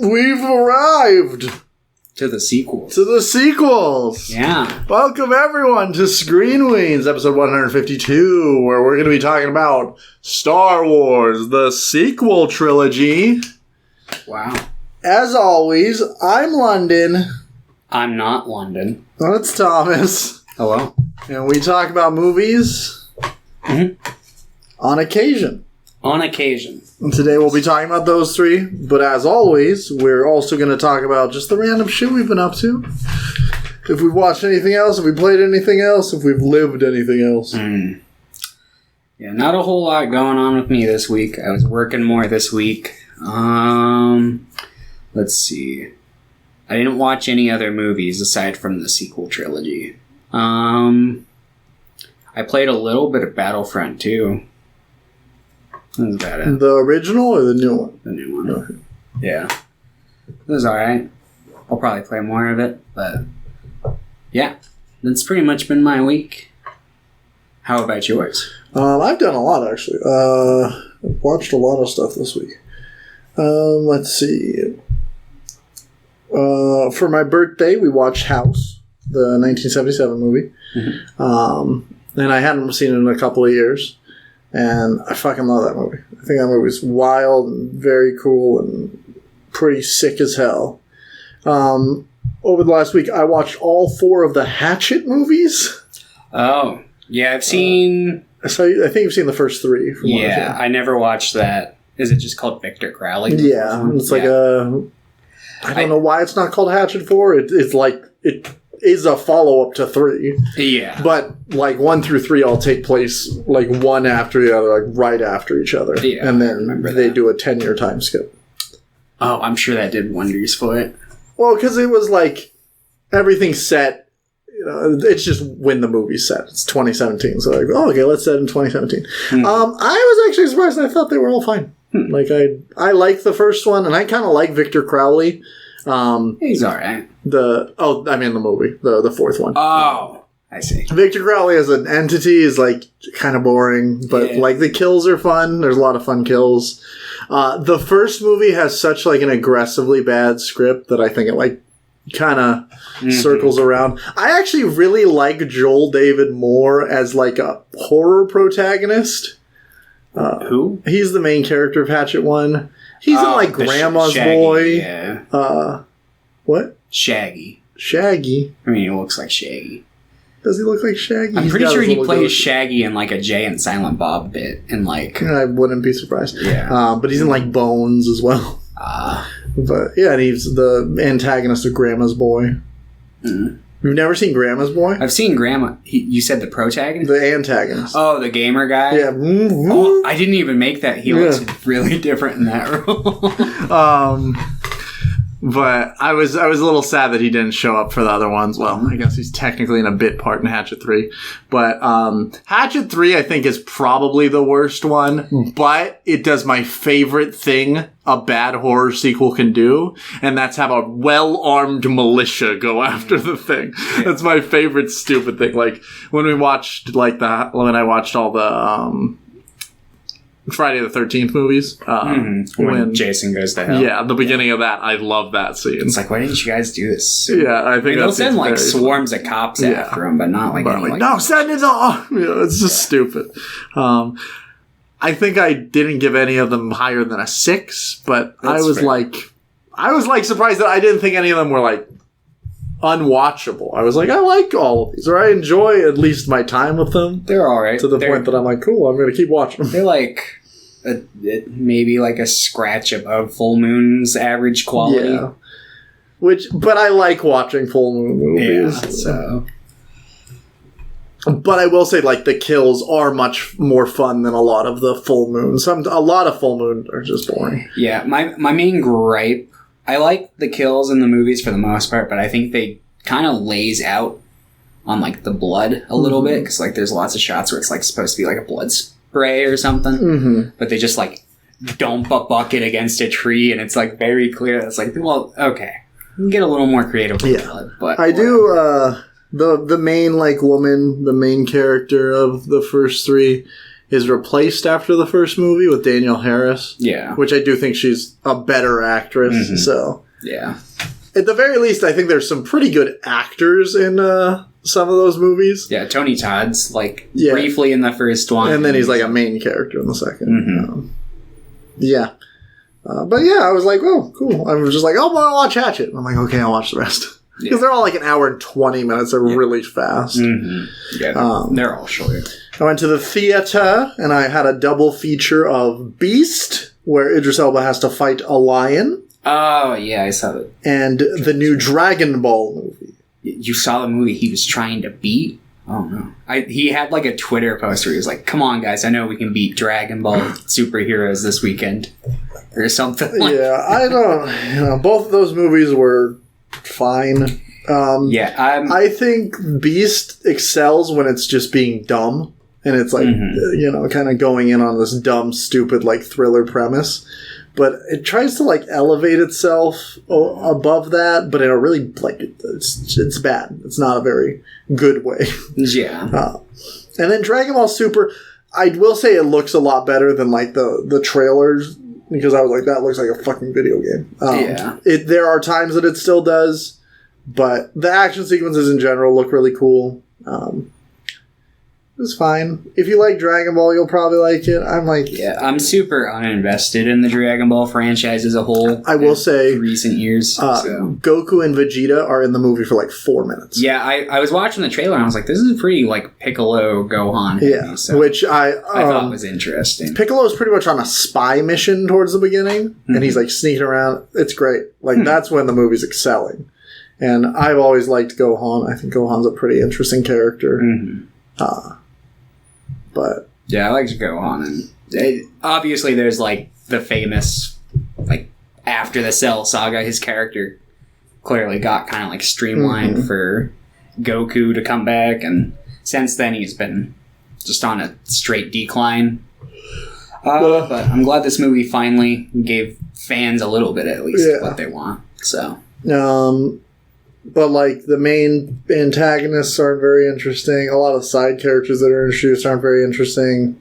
We've arrived to the sequels. Yeah. Welcome, everyone, to Screen Weens, episode 152, where we're going to be talking about Star Wars, the Sequel Trilogy. Wow. As always, I'm London. I'm not London. That's Thomas. Hello. And we talk about movies on occasion. On occasion. And today we'll be talking about those three, but as always, we're also going to talk about just the random shit we've been up to. If we've watched anything else, if we played anything else, if we've lived anything else. Yeah, not a whole lot going on with me this week. I was working more this week. Let's see. I didn't watch any other movies aside from the Sequel Trilogy. I played a little bit of Battlefront 2. That was about it. The original or the new one? The new one. Okay. Yeah. It was alright. I'll probably play more of it, but yeah. That's pretty much been my week. How about yours? I've done a lot, actually. I've watched a lot of stuff this week. Let's see. For my birthday, we watched House, the 1977 movie. And I hadn't seen it in a couple of years. And I fucking love that movie. I think that movie's wild and very cool and pretty sick as hell. Over the last week, I watched all 4 of the Hatchet movies. Oh, yeah, I've seen... I think you've seen the first 3. From yeah, I never watched that. Is it just called Victor Crowley? Yeah, it's like a... I don't know why it's not called Hatchet 4. It's like... It is a follow-up to 3. Yeah. But, like, 1 through 3 all take place, like, one after the other, like, right after each other. Yeah, and then they do a 10-year time skip. Oh, I'm sure that did wonders for it. Well, because it was, like, everything's set. You know, it's just when the movie's set. It's 2017. So, like, oh, okay, let's set in 2017. I was actually surprised. I thought they were all fine. Like, I like the first one, and I kind of like Victor Crowley. He's alright. The movie, the 4th one. Oh, I see. Victor Crowley as an entity is like kind of boring, but like the kills are fun. There's a lot of fun kills. The first movie has such like an aggressively bad script that I think it like kind of circles around. I actually really like Joel David Moore as like a horror protagonist. Who? He's the main character of Hatchet 1. He's in, like, Grandma's Shaggy, Boy. Yeah. What? Shaggy. Shaggy? I mean, he looks like Shaggy. Does he look like Shaggy? I'm pretty sure he plays Shaggy in, like, a Jay and Silent Bob bit. And, like... I wouldn't be surprised. Yeah. But he's in, like, Bones as well. But, yeah, and he's the antagonist of Grandma's Boy. You've never seen Grandma's Boy? I've seen Grandma. You said the protagonist? The antagonist. Oh, the gamer guy? Yeah. Oh, I didn't even make that. He looks really different in that role. But I was a little sad that he didn't show up for the other ones. Well, I guess he's technically in a bit part in Hatchet 3. But Hatchet 3, I think, is probably the worst one. But it does my favorite thing a bad horror sequel can do, and that's have a well-armed militia go after the thing. That's my favorite stupid thing. Like, when I watched all the... Friday the 13th movies. When Jason goes to hell. Yeah, the beginning of that, I love that scene. It's like, why didn't you guys do this? Yeah, I think they'll send like swarms of cops after him, but not like... no, send it all! It's just stupid. I think I didn't give any of them higher than a 6, but I was surprised that I didn't think any of them were like unwatchable. I was like, I like all of these, or I enjoy at least my time with them. They're alright. To the point that I'm like, cool, I'm going to keep watching them. They're like maybe like a scratch above Full Moon's average quality. Yeah. But I like watching Full Moon movies. Yeah, so... But I will say, like, the kills are much more fun than a lot of the Full Moon. A lot of Full Moon are just boring. Yeah, my main gripe... I like the kills in the movies for the most part, but I think they kind of lays out on, like, the blood a little bit, because, like, there's lots of shots where it's, like, supposed to be, like, a blood spray or something, but they just, like, dump a bucket against a tree, and it's, like, very clear. It's like, well, okay. You can get a little more creative with blood, but... I do, the main, like, woman, the main character of the first 3... is replaced after the first movie with Danielle Harris. Yeah. Which I do think she's a better actress. Mm-hmm. So yeah. At the very least, I think there's some pretty good actors in some of those movies. Yeah, Tony Todd's briefly in the first one. And then he's like a main character in the second. Mm-hmm. Yeah. But yeah, I was like, oh, cool. I was just like, oh, I'll watch Hatchet. And I'm like, okay, I'll watch the rest. Because they're all like an hour and 20 minutes. They're really fast. Mm-hmm. Yeah, they're all short. I went to the theater, and I had a double feature of Beast, where Idris Elba has to fight a lion. Oh, yeah, I saw that. And the new Dragon Ball movie. You saw the movie he was trying to beat? Oh, no. He had like a Twitter post where he was like, come on, guys, I know we can beat Dragon Ball superheroes this weekend. Or something like that. I don't... both of those movies were fine. I think Beast excels when it's just being dumb. And it's like, kind of going in on this dumb, stupid, like, thriller premise. But it tries to, like, elevate itself above that, but in a really, like, it's bad. It's not a very good way. Yeah. And then Dragon Ball Super, I will say it looks a lot better than, like, the trailers, because I was like, that looks like a fucking video game. There are times that it still does, but the action sequences in general look really cool. It was fine. If you like Dragon Ball, you'll probably like it. I'm super uninvested in the Dragon Ball franchise as a whole. I will say, recent years, Goku and Vegeta are in the movie for like 4 minutes. Yeah, I was watching the trailer and I was like, this is pretty like Piccolo Gohan heavy, which I thought was interesting. Piccolo's pretty much on a spy mission towards the beginning, and he's like sneaking around. It's great. Like that's when the movie's excelling. And I've always liked Gohan. I think Gohan's a pretty interesting character. But yeah, I like to go on, and obviously there's like the famous, like after the Cell saga, his character clearly got kind of like streamlined for Goku to come back, and since then he's been just on a straight decline. But I'm glad this movie finally gave fans a little bit at least what they want. So but, like, the main antagonists aren't very interesting. A lot of side characters that are introduced aren't very interesting.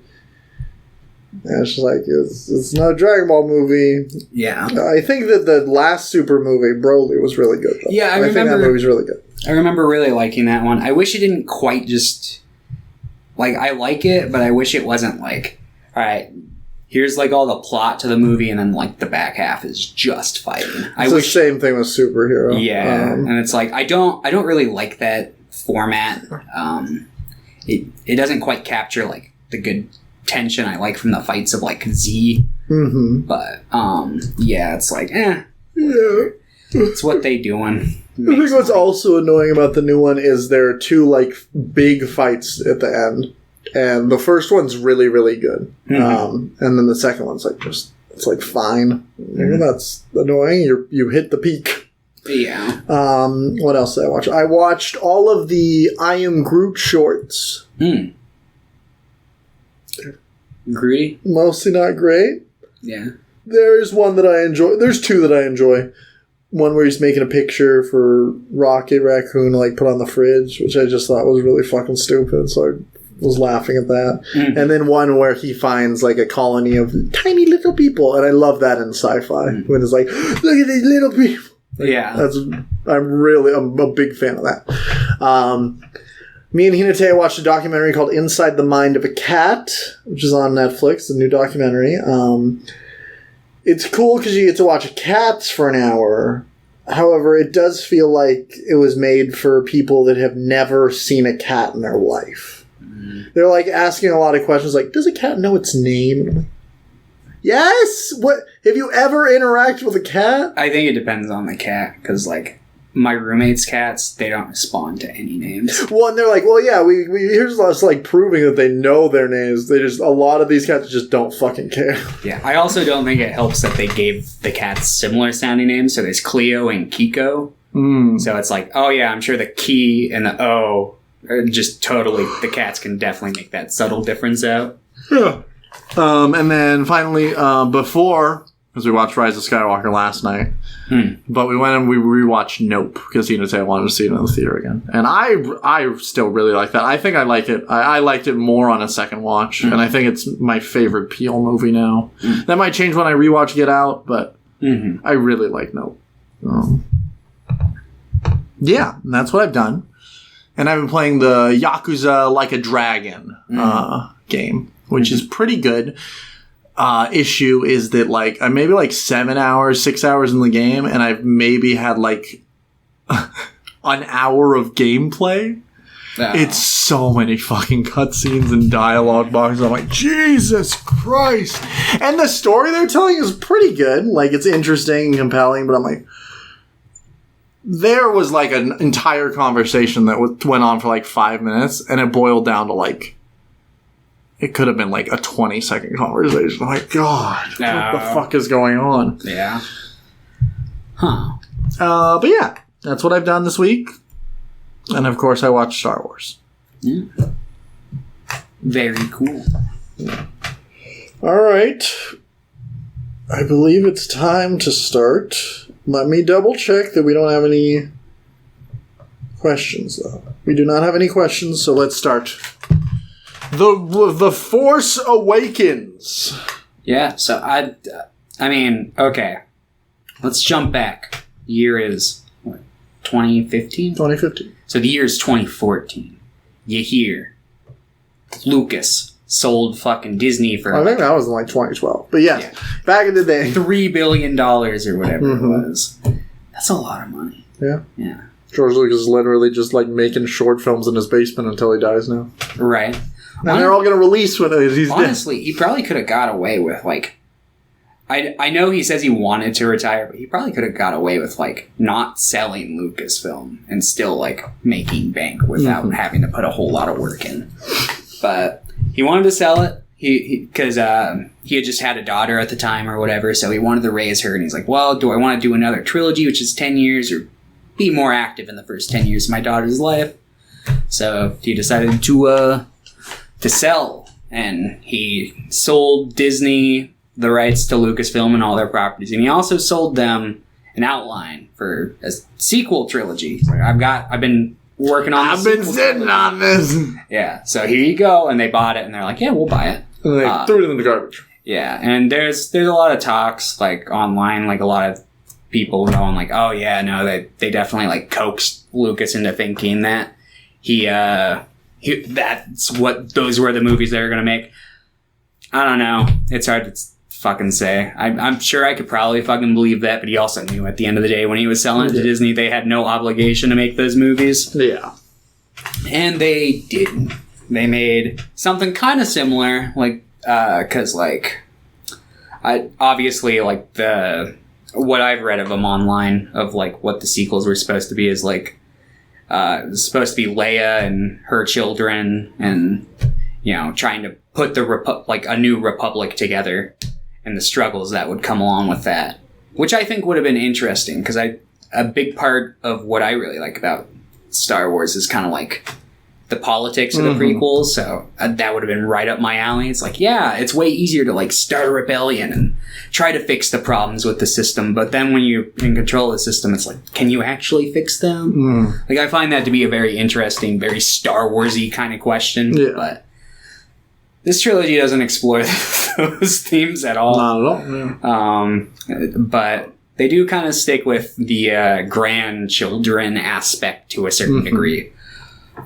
And it's just like, it's not a Dragon Ball movie. Yeah. I think that the last Super movie, Broly, was really good, though. Yeah, I remember, think that movie's really good. I remember really liking that one. I wish it didn't quite just... Like, I like it, but I wish it wasn't like, all right, here's like all the plot to the movie, and then like the back half is just fighting. It's the same thing with superhero. Yeah, and it's like I don't really like that format. It doesn't quite capture like the good tension I like from the fights of like Z. But it's like it's what they doing. I think what's also annoying about the new one is there are two like big fights at the end. And the first one's really, really good. And then the second one's like it's like fine. That's annoying. You hit the peak. Yeah. What else did I watch? I watched all of the I Am Groot shorts. Groody? Mostly not great. Yeah. There's one that I enjoy. There's two that I enjoy. One where he's making a picture for Rocket Raccoon to like put on the fridge, which I just thought was really fucking stupid. So I was laughing at that. And then one where he finds like a colony of tiny little people, and I love that in sci-fi when it's like, look at these little people. I'm a big fan of that. Me and Hinata watched a documentary called Inside the Mind of a Cat, which is on Netflix, a new documentary. It's cool because you get to watch cats for an hour. However, it does feel like it was made for people that have never seen a cat in their life. They're like asking a lot of questions like, does a cat know its name? And I'm like, yes! What? Have you ever interacted with a cat? I think it depends on the cat, because like my roommate's cats, they don't respond to any names. Well, and they're like, well, yeah, we here's us like proving that they know their names. They just, a lot of these cats just don't fucking care. Yeah, I also don't think it helps that they gave the cats similar sounding names. So there's Cleo and Kiko. So it's like, oh yeah, I'm sure the Key and the O are just totally, the cats can definitely make that subtle difference out. Yeah. And then finally, before because we watched Rise of Skywalker last night. But we went and we rewatched Nope because he wanted to see it in the theater again. And I still really like that. I think I like it. I liked it more on a second watch. And I think it's my favorite Peele movie now. That might change when I rewatch Get Out, but I really like Nope. Yeah, and that's what I've done. And I've been playing the Yakuza Like a Dragon game, which is pretty good. Issue is that, like, I'm maybe like 6 hours in the game, and I've maybe had like an hour of gameplay. It's so many fucking cutscenes and dialogue boxes. I'm like, Jesus Christ! And the story they're telling is pretty good. Like, it's interesting and compelling, but I'm like, there was like an entire conversation that went on for like 5 minutes, and it boiled down to like, it could have been like a 20-second conversation. Oh my God, what the fuck is going on? Yeah. Huh. But yeah, that's what I've done this week. And of course, I watched Star Wars. Yeah. Very cool. All right. I believe it's time to start. Let me double check that we don't have any questions, though. We do not have any questions, so let's start. The Force Awakens. Yeah, so I mean, okay. Let's jump back. The year is, what, 2015? 2015. So the year is 2014. You hear Lucas sold fucking Disney for... I think that was in like 2012. But yeah, back in the day. $3 billion or whatever it was. That's a lot of money. Yeah. Yeah. George Lucas is literally just like making short films in his basement until he dies now. Right. And they're all going to release when he's dead. Honestly, he probably could have got away with, like... I know he says he wanted to retire, but he probably could have got away with, like, not selling Lucasfilm and still, like, making bank without having to put a whole lot of work in. But he wanted to sell it because he had just had a daughter at the time or whatever, so he wanted to raise her. And he's like, well, do I want to do another trilogy, which is 10 years, or be more active in the first 10 years of my daughter's life? So he decided to sell, and he sold Disney the rights to Lucasfilm and all their properties, and he also sold them an outline for a sequel trilogy. He's like, I've been working on. I've been sitting on this. Yeah, so here you go, and they bought it, and they're like, yeah, we'll buy it. And they threw it in the garbage. Yeah, and there's a lot of talks like online, like a lot of people going like, oh yeah, no, they definitely like coaxed Lucas into thinking that those were the movies they were gonna make. I don't know. It's hard to fucking say. I'm sure I could probably fucking believe that, but he also knew at the end of the day when he was selling it to Disney, they had no obligation to make those movies. Yeah. And they didn't. They made something kind of similar, like, cause like, obviously like what I've read of them online of like what the sequels were supposed to be is like, it was supposed to be Leia and her children and, you know, trying to put a new republic together and the struggles that would come along with that, which I think would have been interesting because a big part of what I really like about Star Wars is kind of like the politics of the prequels. So that would have been right up my alley. It's like, yeah, it's way easier to like start a rebellion and try to fix the problems with the system. But then when you're in control of the system, it's like, can you actually fix them? Like, I find that to be a very interesting, very Star Wars-y kind of question. Yeah. But this trilogy doesn't explore those themes at all. Not at all. Yeah. But they do kind of stick with the grandchildren aspect to a certain degree.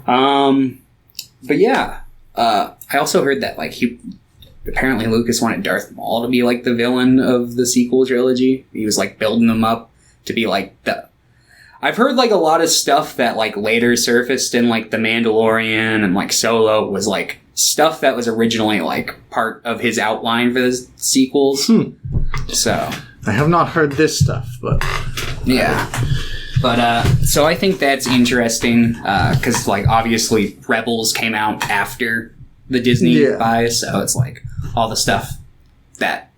But yeah, I also heard that like apparently Lucas wanted Darth Maul to be like the villain of the sequel trilogy. He was like building them up to be like I've heard like a lot of stuff that like later surfaced in like The Mandalorian and like Solo was like stuff that was originally like part of his outline for the sequels. So I have not heard this stuff, but yeah. But so I think that's interesting because like obviously Rebels came out after the Disney buy, so it's like all the stuff that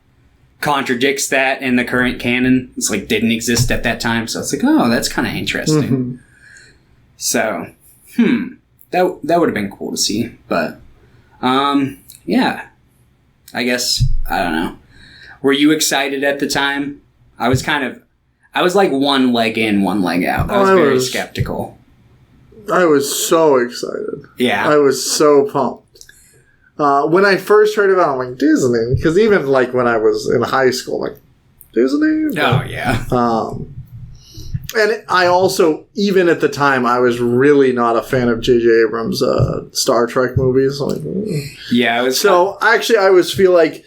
contradicts that in the current canon. It's like didn't exist at that time, so it's like, oh, that's kind of interesting. So, that would have been cool to see, but yeah, I guess I don't know. Were you excited at the time? I was like one leg in, one leg out. I was very skeptical. I was so excited. Yeah. I was so pumped. When I first heard about it, I'm like, Disney? Because even like when I was in high school, like, Disney? Oh, yeah. And I also, even at the time, I was really not a fan of J.J. Abrams' Star Trek movies. Like, yeah, it was... So, actually, I feel like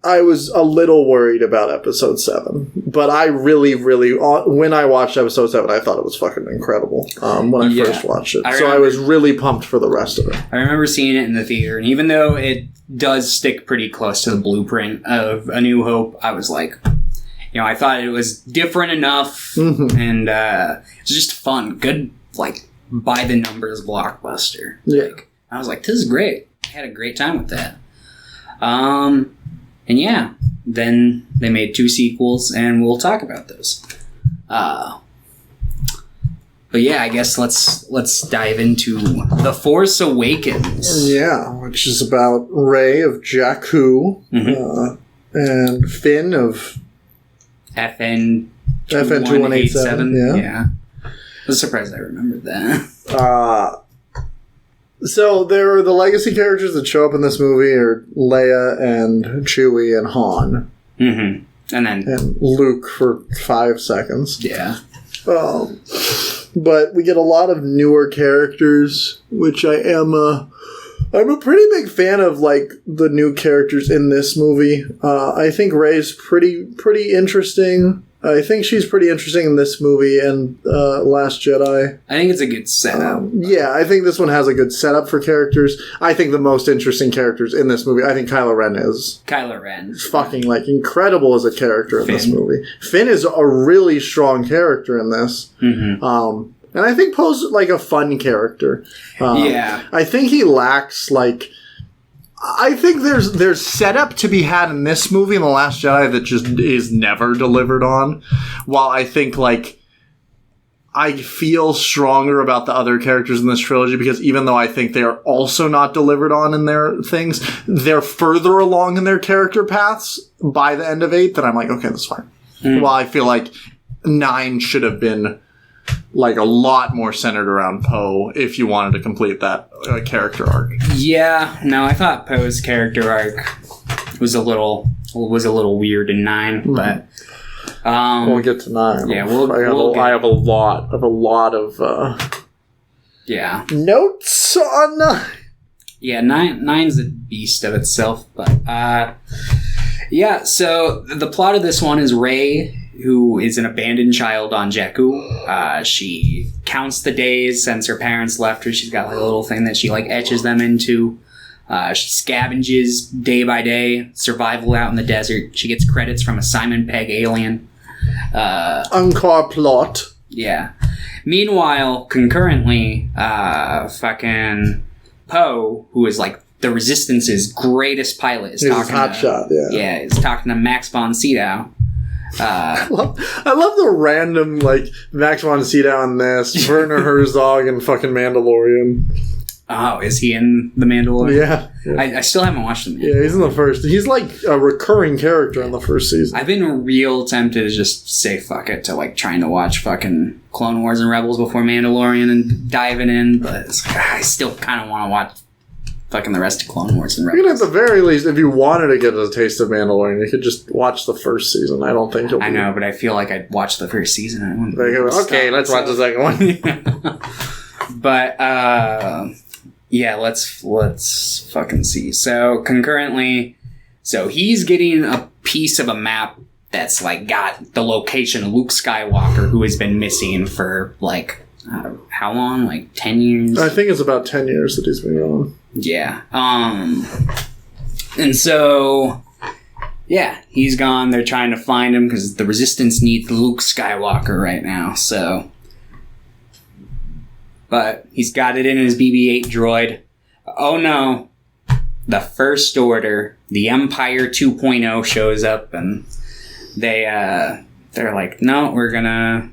I was a little worried about Episode 7. But I really, when I watched Episode 7, I thought it was fucking incredible when I first watched it. I was really pumped for the rest of it. I remember seeing it in the theater, and even though it does stick pretty close to the blueprint of A New Hope, I was like... I thought it was different enough, and it's just fun. Good, like, by-the-numbers blockbuster. Yeah. Like, I was like, this is great. I had a great time with that. And yeah, then they made 2 sequels, and we'll talk about those. But yeah, I guess let's dive into The Force Awakens. Yeah, which is about Rey of Jakku, and Finn of... FN 2187. Yeah. I was surprised I remembered that. So there are the legacy characters that show up in this movie are Leia and Chewie and Han. Mm-hmm. And Luke for 5 seconds. Yeah. But we get a lot of newer characters, which I'm a pretty big fan of, like, the new characters in this movie. I think Rey's pretty interesting. I think she's pretty interesting in this movie and Last Jedi. I think it's a good setup. Yeah, I think this one has a good setup for characters. I think the most interesting characters in this movie, I think Kylo Ren is. Kylo Ren. Fucking, like, incredible as a character in this movie. Finn is a really strong character in this. Mm-hmm. And I think Poe's, like, a fun character. Yeah. I think he lacks, like... I think there's setup to be had in this movie and The Last Jedi that just is never delivered on. While I think, like... I feel stronger about the other characters in this trilogy because even though I think they are also not delivered on in their things, they're further along in their character paths by the end of 8 that I'm like, okay, that's fine. While I feel like 9 should have been... like a lot more centered around Poe if you wanted to complete that character arc. Yeah, no, I thought Poe's character arc was a little weird in 9, but we'll get to 9. Yeah, I have a lot of notes on 9. Yeah, 9's a beast of itself, but yeah. So the plot of this one is Rey, who is an abandoned child on Jakku. She counts the days since her parents left her. She's got like a little thing that she like etches them into. She scavenges day by day, survival out in the desert. She gets credits from a Simon Pegg alien. Uncor plot. Yeah. Meanwhile, concurrently, fucking Poe, who is like the Resistance's greatest pilot, is talking hotshot. Yeah, is talking to Max von Sydow. I love the random, like, Max von Sydow in this, Werner Herzog and fucking Mandalorian. Oh, is he in The Mandalorian? Yeah. I still haven't watched The Mandalorian. Yeah, he's in the first. He's like a recurring character in the first season. I've been real tempted to just say fuck it to like trying to watch fucking Clone Wars and Rebels before Mandalorian and diving in, but it's like, I still kind of want to watch fucking the rest of Clone Wars and Rebels. You could, at the very least, if you wanted to get a taste of Mandalorian, you could just watch the first season. I don't think you'll I know, but I feel like I'd watch the first season. I wouldn't okay, let's watch the second one. But, yeah, let's fucking see. So, concurrently, he's getting a piece of a map that's, like, got the location of Luke Skywalker, who has been missing for, like, how long? Like, 10 years? I think it's about 10 years that he's been gone. Yeah. And so, yeah, he's gone. They're trying to find him because the Resistance needs Luke Skywalker right now, so... But he's got it in his BB-8 droid. Oh no. The First Order, the Empire 2.0 shows up and they're like, no, we're gonna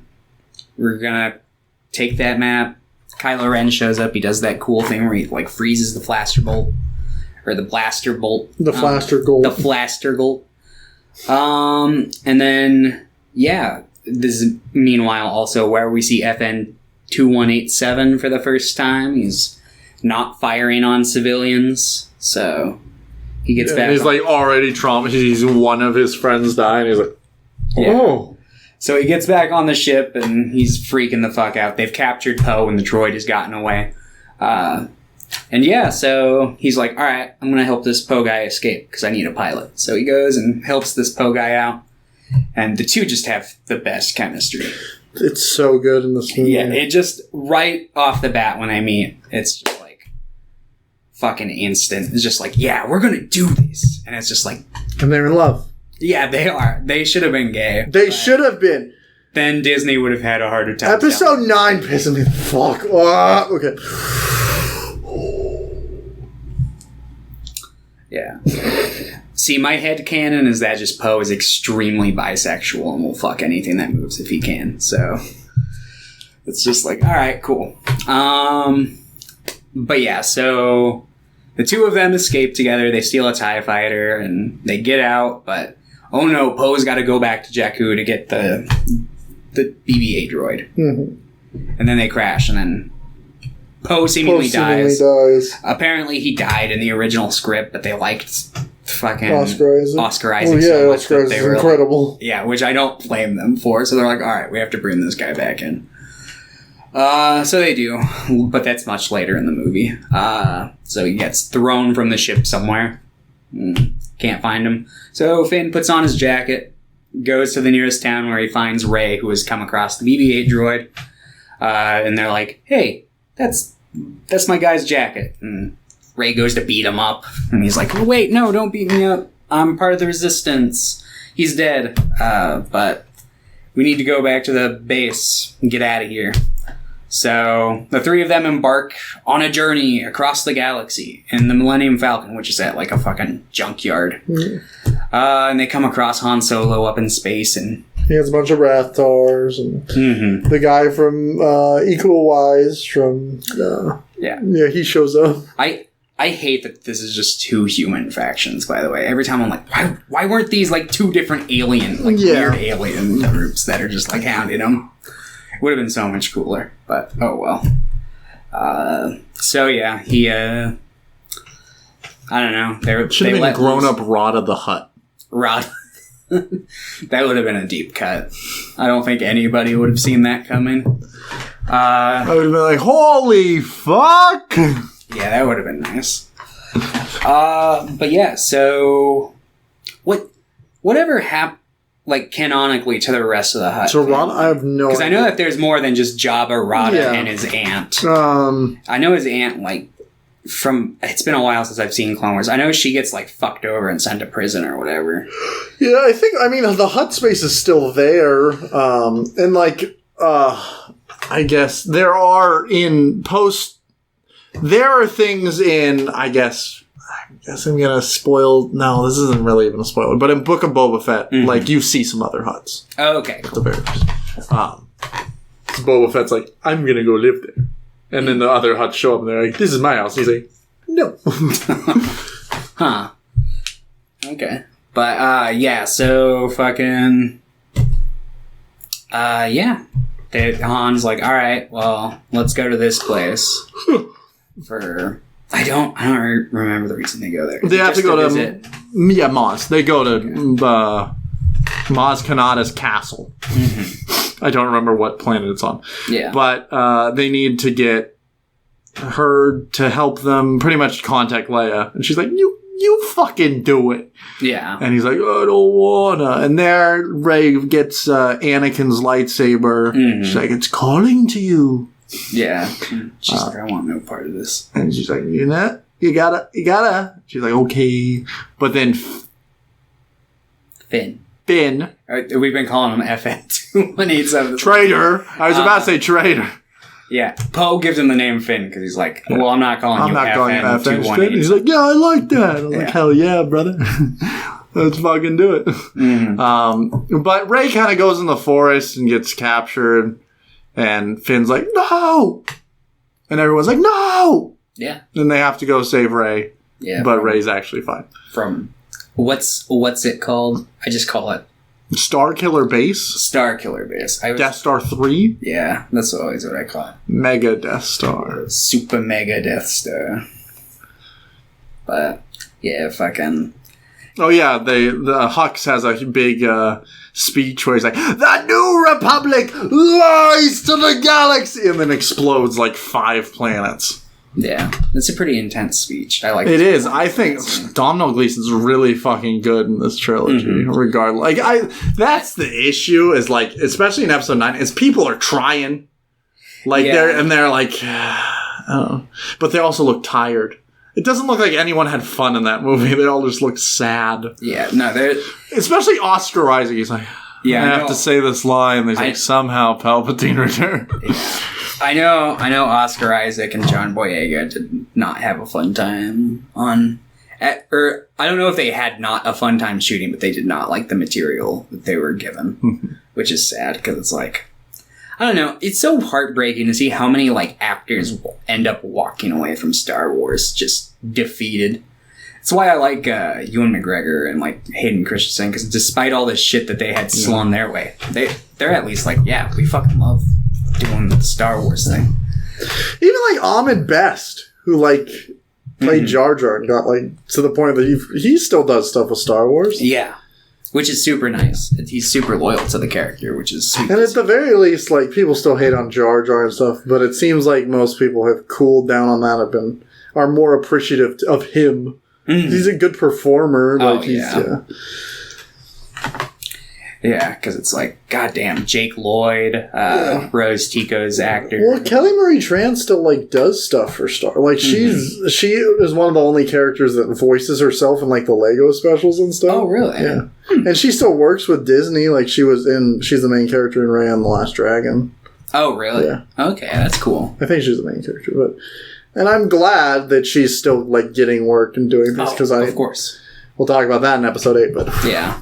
take that map. Kylo Ren shows up. He does that cool thing where he like freezes the blaster bolt. Or the blaster bolt. The Flaster Gold. The Flaster Gold. And then, yeah, this is meanwhile also where we see FN 2187 for the first time. He's not firing on civilians, so he gets back. He's like already traumatized. He's one of his friends died. He's like, oh. Yeah. So he gets back on the ship and he's freaking the fuck out. They've captured Poe and the droid has gotten away. And yeah, so he's like, all right, I'm going to help this Poe guy escape because I need a pilot. So he goes and helps this Poe guy out. And the two just have the best chemistry. It's so good in this movie. Yeah, it just, right off the bat when I meet, it's just like fucking instant. It's just like, yeah, we're going to do this. And it's just like... And they're in love. Yeah, they are. They should have been gay. They should have been. Then Disney would have had a harder time. Episode 9 pissing me the fuck off. Okay. Yeah. See, my headcanon is that just Poe is extremely bisexual and will fuck anything that moves if he can. So it's just like, all right, cool. But yeah, so the two of them escape together. They steal a TIE fighter and they get out, but oh no, Poe's got to go back to Jakku to get the BB-8 droid. Mm-hmm. And then they crash, and then Poe seemingly dies. Apparently he died in the original script, but they liked fucking Oscar Isaac so much that they were incredible. Yeah, which I don't blame them for. So they're like, all right, we have to bring this guy back in. So they do, but that's much later in the movie. So he gets thrown from the ship somewhere. Can't find him. So Finn puts on his jacket, goes to the nearest town where he finds Rey, who has come across the BB-8 droid. And they're like, hey, that's my guy's jacket. And Rey goes to beat him up. And he's like, oh, wait, no, don't beat me up. I'm part of the Resistance. He's dead. But we need to go back to the base and get out of here. So the three of them embark on a journey across the galaxy in the Millennium Falcon, which is at like a fucking junkyard. Mm-hmm. And they come across Han Solo up in space, and he has a bunch of Rathars and the guy from Equal Wise from yeah, he shows up. I hate that this is just two human factions, by the way. Every time I'm like, why weren't these like two different alien, weird alien groups that are just like hounding them? Would have been so much cooler, but oh well. So yeah, he I don't know. Should have been grown up Rod of the Hutt. Rod. That would have been a deep cut. I don't think anybody would have seen that coming. I would have been like, holy fuck! Yeah, that would have been nice. But yeah, so whatever happened, like canonically, to the rest of the Hutt? So Rada, I have no idea. Because I know that there's more than just Jabba, Rada, and his aunt. I know his aunt, like, it's been a while since I've seen Clone Wars. I know she gets, like, fucked over and sent to prison or whatever. Yeah, I mean, the Hutt space is still there. And, like, I guess there are things in, I guess I'm gonna spoil. No, this isn't really even a spoiler. But in Book of Boba Fett, like, you see some other Hutts. Oh, okay. At the very least. Boba Fett's like, I'm gonna go live there. And then the other Hutts show up and they're like, this is my house. And he's like, no. Huh. Okay. But, yeah, so fucking... yeah. Han's like, alright, well, let's go to this place. I don't remember the reason they go there. They have to go to Maz. They go to Maz Kanata's castle. Mm-hmm. I don't remember what planet it's on. Yeah. But they need to get her to help them pretty much contact Leia. And she's like, you fucking do it. Yeah. And he's like, I don't wanna. And there, Rey gets Anakin's lightsaber. Mm-hmm. She's like, it's calling to you. Yeah. She's like, I want no part of this. And she's like, you gotta. She's like, okay. But then Finn. We've been calling him FN2187. Traitor. I was about to say traitor. Yeah. Poe gives him the name Finn because he's like, well, I'm not calling you FN2187. He's like, yeah, I like that. I'm like, hell yeah, brother. Let's fucking do it. Mm-hmm. But Rey kind of goes in the forest and gets captured. And Finn's like, no! And everyone's like, no! Yeah. And they have to go save Rey. Yeah. But Rey's actually fine. From What's it called? I just call it Star Killer Base? Star Killer Base. Death Star 3? Yeah, that's always what I call it. Mega Death Star. Super Mega Death Star. But, yeah, fucking... Oh yeah, the Hux has a big speech where he's like, "The New Republic lies to the galaxy," and then explodes like 5 planets. Yeah, it's a pretty intense speech. I like it. Is. I think Domhnall Gleeson's really fucking good in this trilogy. Regardless, that's the issue. Is like, especially in Episode 9, is people are trying, like they're like, oh, but they also look tired. It doesn't look like anyone had fun in that movie. They all just look sad. Yeah, no, they're... Especially Oscar Isaac. He's like, I have to say this line. He's like, somehow Palpatine returned. Yeah. I know Oscar Isaac and John Boyega did not have a fun time on... or I don't know if they had not a fun time shooting, but they did not like the material that they were given. Which is sad, because it's like... I don't know. It's so heartbreaking to see how many like actors end up walking away from Star Wars just defeated. That's why I like Ewan McGregor and like Hayden Christensen, because despite all this shit that they had slung their way, they're at least like, yeah, we fucking love doing the Star Wars thing. Even like Ahmed Best, who like played Jar Jar and got like to the point that he still does stuff with Star Wars. Yeah. Which is super nice. He's super loyal to the character, which is sweet. And at the very least, like, people still hate on Jar Jar and stuff, but it seems like most people have cooled down on that, are more appreciative of him. He's a good performer. Yeah, because it's like, goddamn, Jake Lloyd, Rose Tico's actor. Well, Kelly Marie Tran still, like, does stuff for Star. Like, she is one of the only characters that voices herself in, like, the Lego specials and stuff. Oh, really? Yeah. And she still works with Disney. Like, she's the main character in Raya and the Last Dragon. Oh, really? Yeah. Okay, that's cool. I think she's the main character, and I'm glad that she's still, like, getting work and doing things, because of course. We'll talk about that in episode 8, but... Yeah.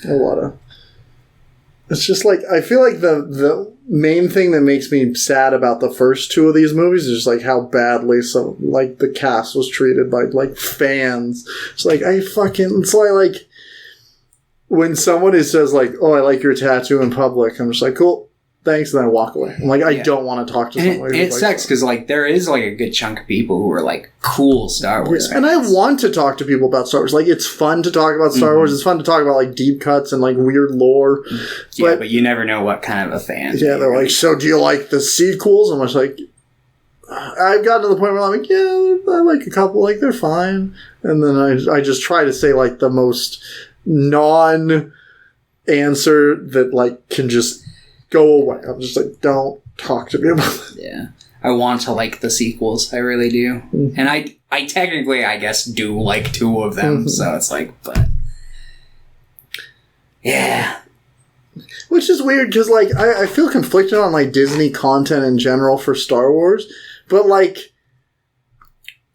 A lot of... It's just like, I feel like the main thing that makes me sad about the first 2 of these movies is just like how badly the cast was treated by like fans. It's like, when somebody says like, "Oh, I like your tattoo in public," I'm just like, cool, thanks, and then I walk away. I'm like, I don't want to talk to somebody. It sucks because like there is like a good chunk of people who are like cool Star Wars fans. And I want to talk to people about Star Wars. Like, it's fun to talk about Star Wars. It's fun to talk about like deep cuts and like weird lore. Yeah, but you never know what kind of a fan. Yeah, they're like, "So do you like the sequels?" I'm just like, I've gotten to the point where I'm like, yeah, I like a couple, like they're fine. And then I just try to say like the most non-answer that like can just go away. I'm just like, don't talk to me about it. Yeah. I want to like the sequels. I really do. And I technically, I guess, do like 2 of them. So it's like, but... Yeah. Which is weird, because like, I feel conflicted on like Disney content in general for Star Wars. But like...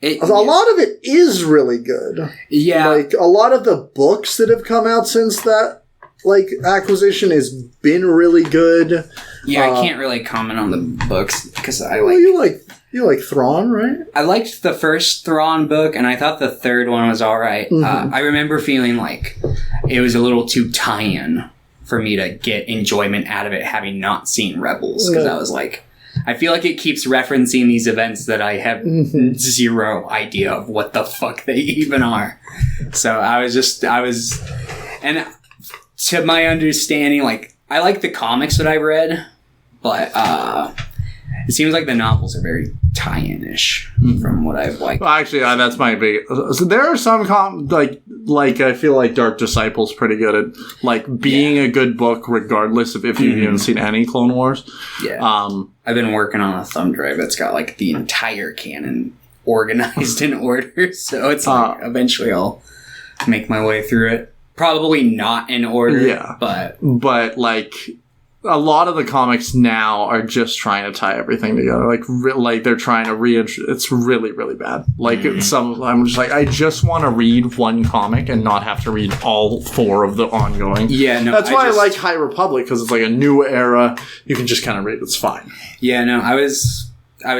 a lot of it is really good. Yeah. Like, a lot of the books that have come out since that like acquisition has been really good. Yeah, I can't really comment on the books because I like... Well, you like Thrawn, right? I liked the first Thrawn book, and I thought the third one was alright. I remember feeling like it was a little too tie-in for me to get enjoyment out of it, having not seen Rebels, because I was like... I feel like it keeps referencing these events that I have zero idea of what the fuck they even are. So and to my understanding, like, I like the comics that I've read, but it seems like the novels are very tie-in-ish from what I've liked. Well, actually, that's my big... So there are some like I feel like Dark Disciple's pretty good at like being a good book regardless of if you've even seen any Clone Wars. Yeah. I've been working on a thumb drive that's got like the entire canon organized in order, so it's like eventually I'll make my way through it. Probably not in order, but like a lot of the comics now are just trying to tie everything together. Like they're trying to it's really, really bad. Like I'm just like, I just want to read one comic and not have to read all 4 of the ongoing. Yeah, no. That's why I like High Republic, because it's like a new era. You can just kind of read. It's fine. Yeah, no. I was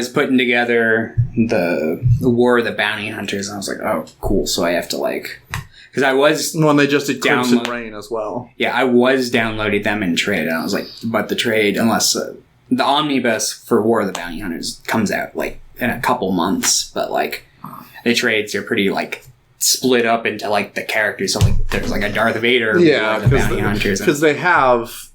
putting together the War of the Bounty Hunters, and I was like, oh, cool. So I have to like Because I was When they just did Crimson Download- Reign as well. Yeah, I was downloading them in trade, and I was like, but the trade, unless the omnibus for War of the Bounty Hunters comes out like in a couple months, but like the trades are pretty like split up into like the characters. So like there's like a Darth Vader, Yeah, War of the Bounty Hunters, because they have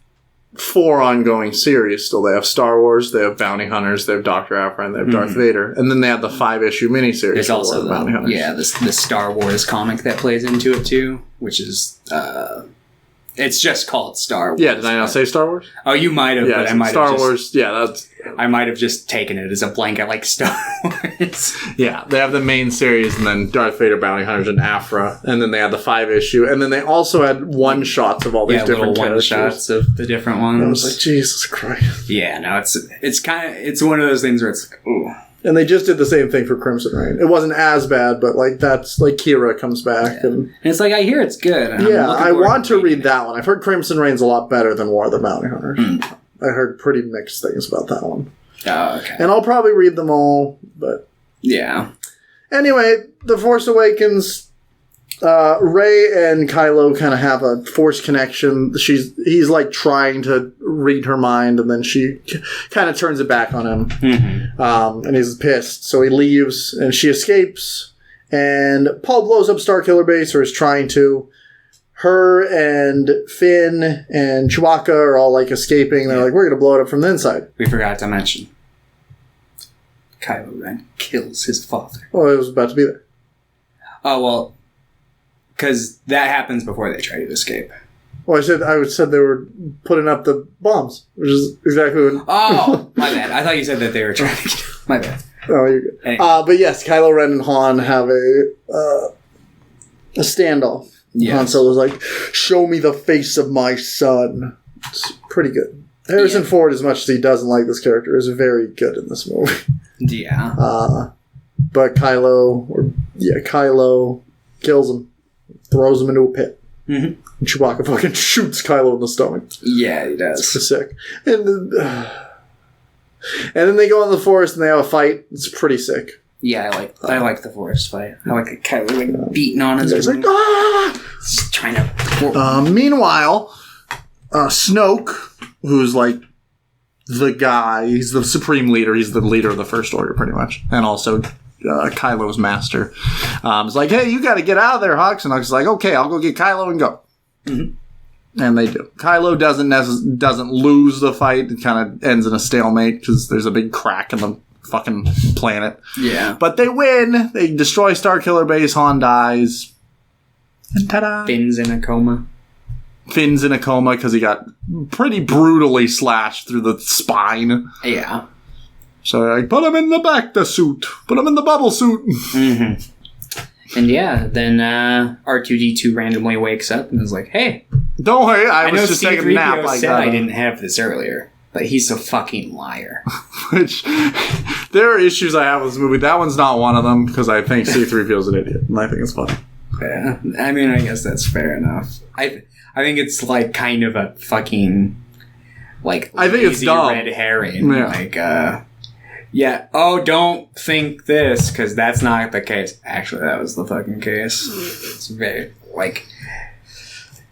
4 ongoing series still. They have Star Wars, they have Bounty Hunters, they have Dr. Aphra, and they have Darth Vader. And then they have the 5-issue miniseries there's for also War of the Bounty Hunters. the Star Wars comic that plays into it too, which is it's just called Star Wars. Yeah, did I not say Star Wars? Oh, you might have, Yeah, but I might Star have Wars. Yeah, that's I might have just taken it as a blanket like Star Wars. yeah. They have the main series, and then Darth Vader, Bounty Hunters, and Aphra, and then they had the 5-issue, and then they also had one shots of all these different little one characters. shots of the different ones. I was like, Jesus Christ! Yeah, no, it's one of those things where it's like, ooh. And they just did the same thing for Crimson Reign. It wasn't as bad, but like that's like Kira comes back and And it's like I hear it's good. And yeah, I'm looking I forward want to reading read that one. I've heard Crimson Reign's a lot better than War of the Bounty Hunters. I heard pretty mixed things about that one. Oh, okay. And I'll probably read them all, but Yeah. anyway, The Force Awakens, Rey and Kylo kind of have a Force connection. He's like trying to read her mind, and then she kind of turns it back on him. And he's pissed. So he leaves, and she escapes, and Paul blows up Starkiller Base, or is trying to. Her and Finn and Chewbacca are all like escaping. They're like, we're going to blow it up from the inside. We forgot to mention Kylo Ren kills his father. Oh, it was about to be there. Oh, well, because that happens before they try to escape. Well, I said they were putting up the bombs, which is exactly what. Oh, my bad. I thought you said that they were trying to kill. My bad. Oh, you're good. Anyway. But yes, Kylo Ren and Han have a standoff. Yes. Han Solo's like, "Show me the face of my son." It's pretty good. Harrison Ford, as much as he doesn't like this character, is very good in this movie. Yeah. But Kylo kills him, throws him into a pit. Mm-hmm. And Chewbacca fucking shoots Kylo in the stomach. Yeah, he does. It's sick. And then they go in the forest and they have a fight. It's pretty sick. Yeah, I like the forest fight. I like the Kylo like beating on his He's like, ah! Just trying to. Meanwhile, Snoke, who's like the guy, he's the supreme leader. He's the leader of the First Order, pretty much, and also Kylo's master. Is like, hey, you got to get out of there, Hux. And Hux is like, okay, I'll go get Kylo and go. Mm-hmm. And they do. Kylo doesn't lose the fight. It kind of ends in a stalemate because there's a big crack in the fucking planet. Yeah. But they win. They destroy Starkiller Base. Han dies. And ta-da! Finn's in a coma. Finn's in a coma because he got pretty brutally slashed through the spine. Yeah. So they're like, put him in the bacta suit. Put him in the bubble suit. Mm-hmm. And yeah, then R2-D2 randomly wakes up and is like, hey. Don't worry, I was know just taking a nap. C-3PO said I didn't have this earlier, but he's a fucking liar. Which, there are issues I have with this movie. That one's not one of them because I think C-3PO's an idiot, and I think it's funny. Yeah. I mean, I guess that's fair enough. I think it's like kind of a fucking like I think it's lazy dumb. red herring. Yeah. Like yeah. Oh, don't think this because that's not the case. Actually, that was the fucking case. It's very like.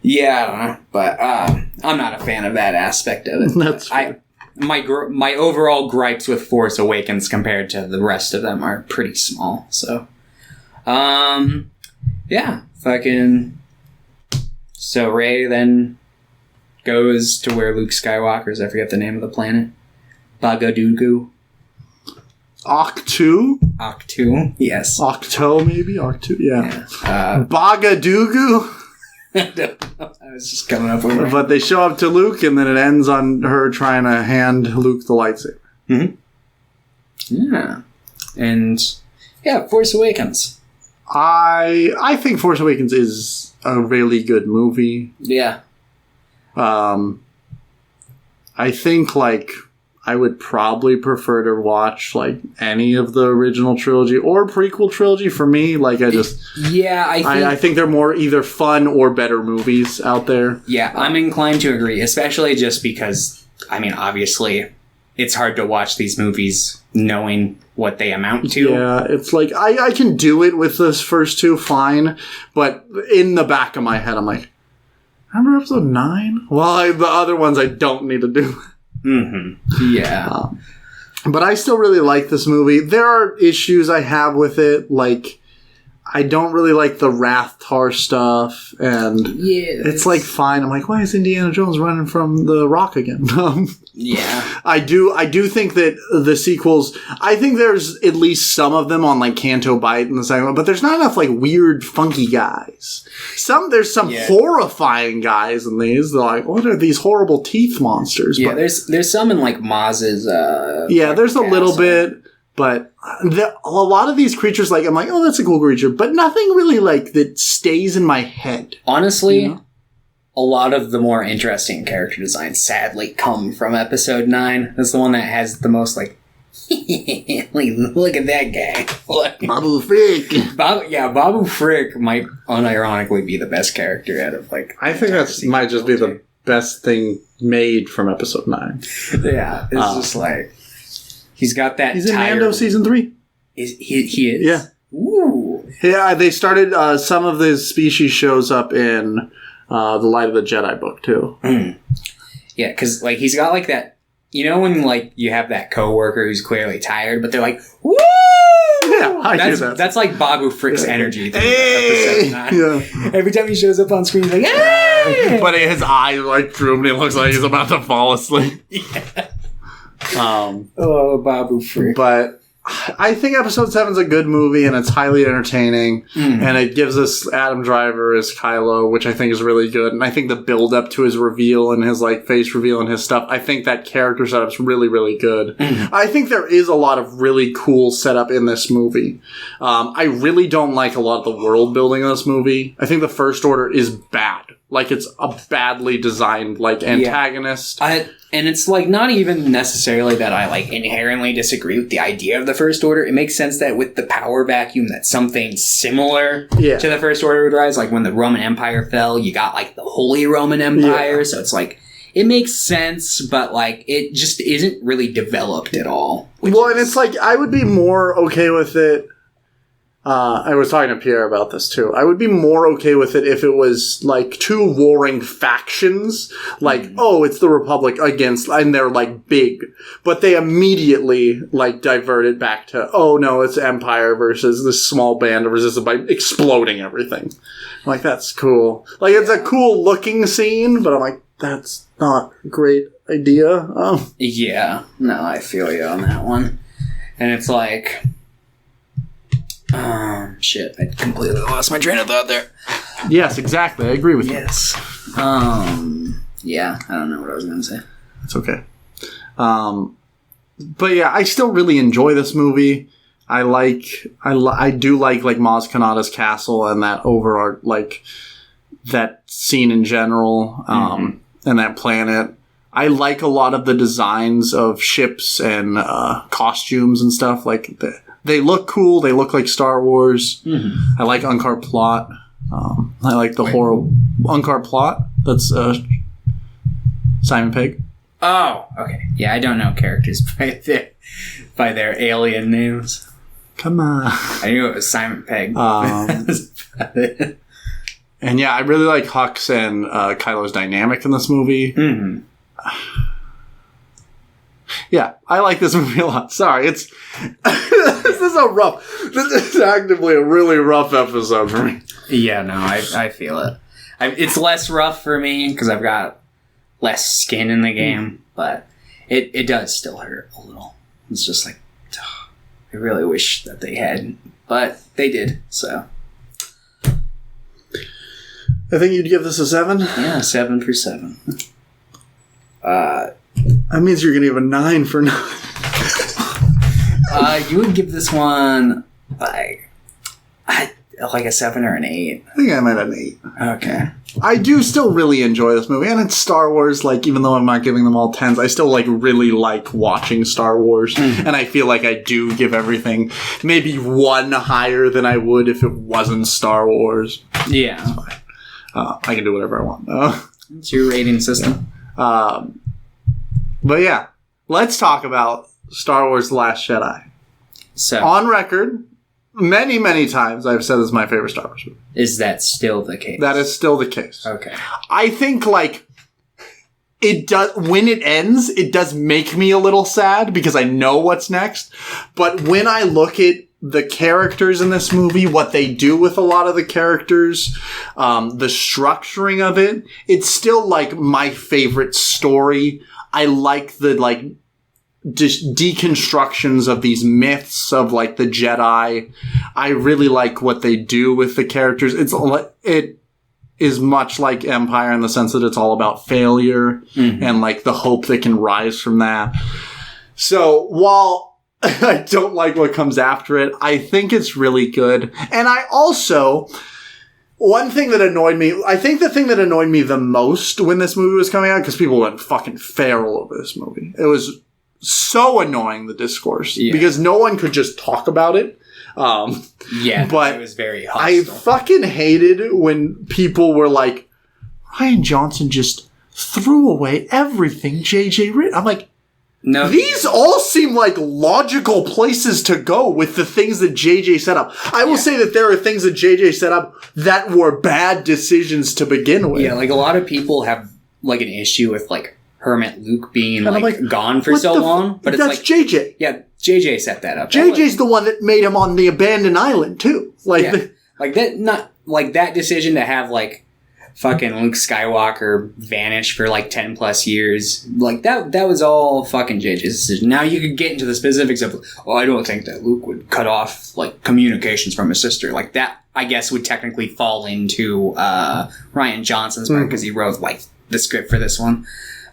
Yeah, I don't know, but I'm not a fan of that aspect of it. That's fair. My overall gripes with Force Awakens compared to the rest of them are pretty small. So, yeah, fucking. So Rey then goes to where Luke Skywalker's. I forget the name of the planet. Bagadugu. Octu, yes. Octo, maybe? Octu, yeah. Yeah. Bagadugu. I was just coming up with it. But they show up to Luke, and then it ends on her trying to hand Luke the lightsaber. Mm-hmm. Yeah. And, yeah, Force Awakens. I think Force Awakens is a really good movie. Yeah. I think, like, I would probably prefer to watch, like, any of the original trilogy or prequel trilogy. For me, like, Yeah, I think they're more either fun or better movies out there. Yeah, I'm inclined to agree, especially just because, I mean, obviously, it's hard to watch these movies knowing what they amount to. Yeah, it's like, I can do it with this first two fine, but in the back of my head, I'm like, remember episode 9? Well, the other ones I don't need to do. Mm-hmm. Yeah. But I still really like this movie. There are issues I have with it, like, I don't really like the Rathtar stuff, and it's like fine. I'm like, why is Indiana Jones running from the Rock again? Yeah, I do think that the sequels, I think there's at least some of them on like Canto Bight and the second one, but there's not enough like weird, funky guys. There's some horrifying guys in these. They're like, what are these horrible teeth monsters? Yeah, but, there's some in like Maz's. There's a little bit. But a lot of these creatures, like, I'm like, oh, that's a cool creature. But nothing really, like, that stays in my head. Honestly, you know? A lot of the more interesting character designs sadly come from episode 9. That's the one that has the most, like, look at that guy. Babu Frick. Babu Frick might unironically be the best character out of, like... I think that might just be the best thing made from episode 9. Yeah, it's just like... He's got that. He's in Mando season 3. He is? Yeah. Ooh. Yeah, they started, some of the species shows up in the Light of the Jedi book, too. Mm. Yeah, because, like, he's got, like, that, you know when, like, you have that coworker who's clearly tired, but they're like, woo! Yeah, I do that. That's like Babu Frick's energy. Hey! Yeah. Every time he shows up on screen, he's like, hey! But his eyes are, like, droop, and he looks like he's about to fall asleep. Yeah. Babu Frick. But I think episode 7's a good movie, and it's highly entertaining, and it gives us Adam Driver as Kylo, which I think is really good, and I think the build up to his reveal and his like face reveal and his stuff, I think that character setup's really, really good. I think there is a lot of really cool setup in this movie. I really don't like a lot of the world building in this movie. I think the First Order is bad. Like, it's a badly designed, like, antagonist. And it's, like, not even necessarily that I, like, inherently disagree with the idea of the First Order. It makes sense that with the power vacuum that something similar to the First Order would rise. Like, when the Roman Empire fell, you got, like, the Holy Roman Empire. Yeah. So it's, like, it makes sense, but, like, it just isn't really developed at all. And it's, like, I would be more okay with it. I was talking to Pierre about this too. I would be more okay with it if it was like two warring factions. Like, oh, it's the Republic against, and they're like big. But they immediately like divert it back to, oh no, it's Empire versus this small band of resistance by exploding everything. I'm like, that's cool. Like, it's a cool looking scene, but I'm like, that's not a great idea. Yeah, no, I feel you on that one. And it's like... shit, I completely lost my train of thought there. Yes, exactly. I agree with you. Yes. Yeah, I don't know what I was going to say. It's okay. But yeah, I still really enjoy this movie. I do like Maz Kanata's castle and that overart, like, that scene in general, and that planet. I like a lot of the designs of ships and costumes and stuff. Like, they look cool. They look like Star Wars. I like Unkar Plot. I like the horror... Unkar Plot? That's Simon Pegg. Oh, okay. Yeah, I don't know characters by their alien names. Come on. I knew it was Simon Pegg. And yeah, I really like Hux and Kylo's dynamic in this movie. Yeah, I like this movie a lot. Sorry, this is actively a really rough episode for me. Yeah, no, I feel it. It's less rough for me because I've got less skin in the game, but it does still hurt a little. It's just like, I really wish that they hadn't, but they did, so. I think you'd give this a 7? Yeah, 7 for 7. That means you're going to give a 9 for 9. You would give this one like a 7 or an 8. I think I'm at an 8. Okay. I do still really enjoy this movie, and it's Star Wars. Like, even though I'm not giving them all 10s, I still like really like watching Star Wars, and I feel like I do give everything maybe 1 higher than I would if it wasn't Star Wars. Yeah. It's fine. I can do whatever I want. It's your rating system. But yeah, let's talk about Star Wars The Last Jedi. So, On record, many, many times I've said this is my favorite Star Wars movie. is that still the case? That is still the case. Okay. I think, like, it does, when it ends, it does make me a little sad because I know what's next. But when I look at the characters in this movie, what they do with a lot of the characters, the structuring of it, it's still, like, my favorite story. I like the, like, deconstructions of these myths of, like, the Jedi. I really like what they do with the characters. It is much like Empire in the sense that it's all about failure and, like, the hope that can rise from that. So while I don't like what comes after it, I think it's really good. And I also, one thing that annoyed me, I think the thing that annoyed me the most when this movie was coming out, because people went fucking feral over this movie. It was so annoying, the discourse, because no one could just talk about it. But it was very I hostile. fucking hated when people were like, Rian Johnson just threw away everything J.J. written. I'm like, No, these all seem like logical places to go with the things that JJ set up. I will say that there are things that JJ set up that were bad decisions to begin with. Yeah, like a lot of people have like an issue with like Hermit Luke being like gone for what so the long, but that's it's like JJ. Yeah, JJ set that up. JJ's the one that made him on the abandoned island too. Like, like that, not like that decision to have like fucking Luke Skywalker vanish for like 10 plus years. Like that was all fucking JJ's decision. Now you could get into the specifics of, I don't think that Luke would cut off like communications from his sister. Like that, I guess, would technically fall into Rian Johnson's part because he wrote like the script for this one.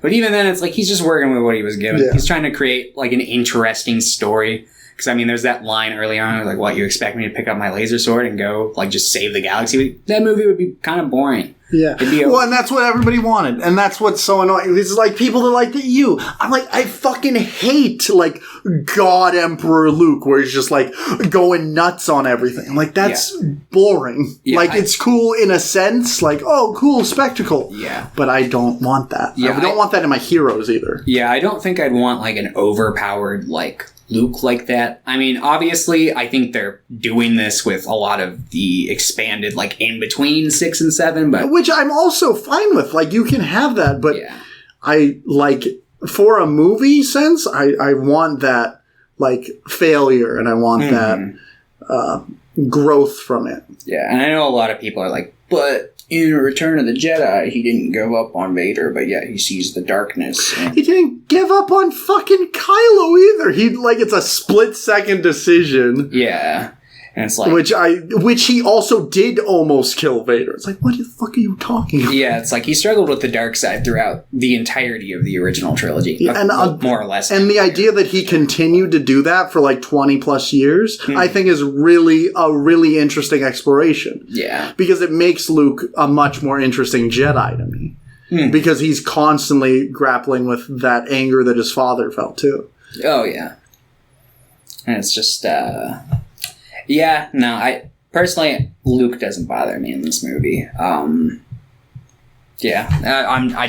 But even then, it's like he's just working with what he was given. Yeah. He's trying to create like an interesting story. Because, I mean, there's that line early on, like, what, you expect me to pick up my laser sword and go, like, just save the galaxy? That movie would be kind of boring. Yeah. Well, and that's what everybody wanted. And that's what's so annoying. This is like people that like the you. I'm like, I fucking hate, like, God Emperor Luke, where he's just, like, going nuts on everything. I'm like, that's boring. Yeah, like, it's cool in a sense. Like, oh, cool spectacle. Yeah. But I don't want that. Yeah, I don't want that in my heroes either. Yeah, I don't think I'd want, like, an overpowered, like, Luke like that. I mean, obviously, I think they're doing this with a lot of the expanded, like, in between 6 and 7, but which I'm also fine with. Like, you can have that, but I like for a movie sense, I want that like failure, and I want that growth from it. Yeah, and I know a lot of people are like, but in Return of the Jedi, he didn't give up on Vader, but yet he sees the darkness. He didn't give up on fucking Kylo either. He, like, it's a split-second decision. Yeah. And it's like... Which he also did almost kill Vader. It's like, what the fuck are you talking about? Yeah, it's like he struggled with the dark side throughout the entirety of the original trilogy. Yeah, and, more or less. And the idea that he continued to do that for like 20 plus years, I think is really a really interesting exploration. Yeah. Because it makes Luke a much more interesting Jedi to me. Because he's constantly grappling with that anger that his father felt too. Oh, yeah. And it's just... Yeah, no, personally, Luke doesn't bother me in this movie. I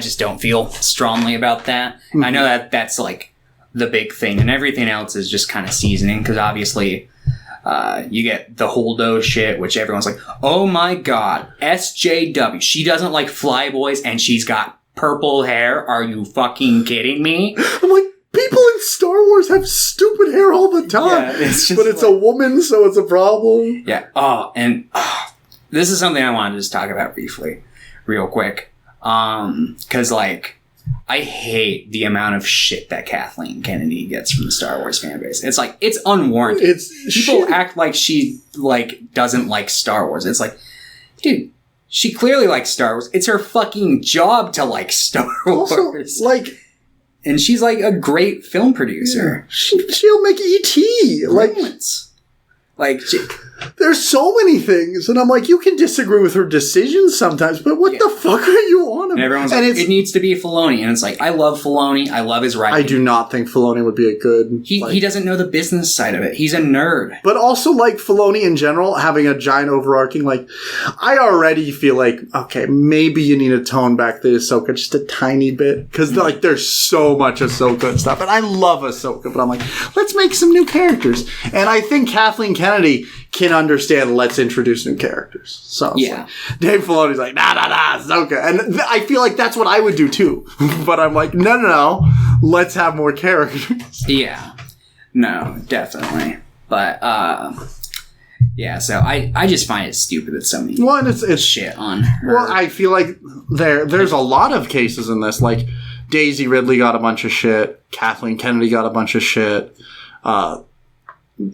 just don't feel strongly about that. I know that that's like the big thing, and everything else is just kind of seasoning, because obviously you get the Holdo shit, which everyone's like, oh my god, SJW, she doesn't like flyboys and she's got purple hair, are you fucking kidding me? I'm like, people in Star Wars have stupid hair all the time. Yeah, but it's a woman, so it's a problem. Yeah. This is something I wanted to just talk about briefly, real quick. Because, like, I hate the amount of shit that Kathleen Kennedy gets from the Star Wars fan base. It's like, it's unwarranted. People act like she, like, doesn't like Star Wars. It's like, dude, she clearly likes Star Wars. It's her fucking job to like Star Wars. Also, like... And she's, like, a great film producer. Yeah. She'll make E.T. Like, Like, there's so many things, and I'm like, you can disagree with her decisions sometimes, but what the fuck are you on about? And everyone's like, it needs to be Filoni. And it's like, I love Filoni. I love his writing. I do not think Filoni would be a good... He doesn't know the business side of it. He's a nerd. But also, like, Filoni in general, having a giant overarching, like, I already feel like, okay, maybe you need to tone back the Ahsoka just a tiny bit. Because, like, there's so much Ahsoka and stuff. And I love Ahsoka, but I'm like, let's make some new characters. And I think Kathleen Kennedy can understand, let's introduce new characters. So, yeah. Like, Dave Filoni's like, nah, Ahsoka. And I feel like that's what I would do, too. But I'm like, no. Let's have more characters. Yeah. No, definitely. But, yeah, so I just find it stupid that so many it's shit on her. Well, I feel like there's a lot of cases in this. Like, Daisy Ridley got a bunch of shit. Kathleen Kennedy got a bunch of shit.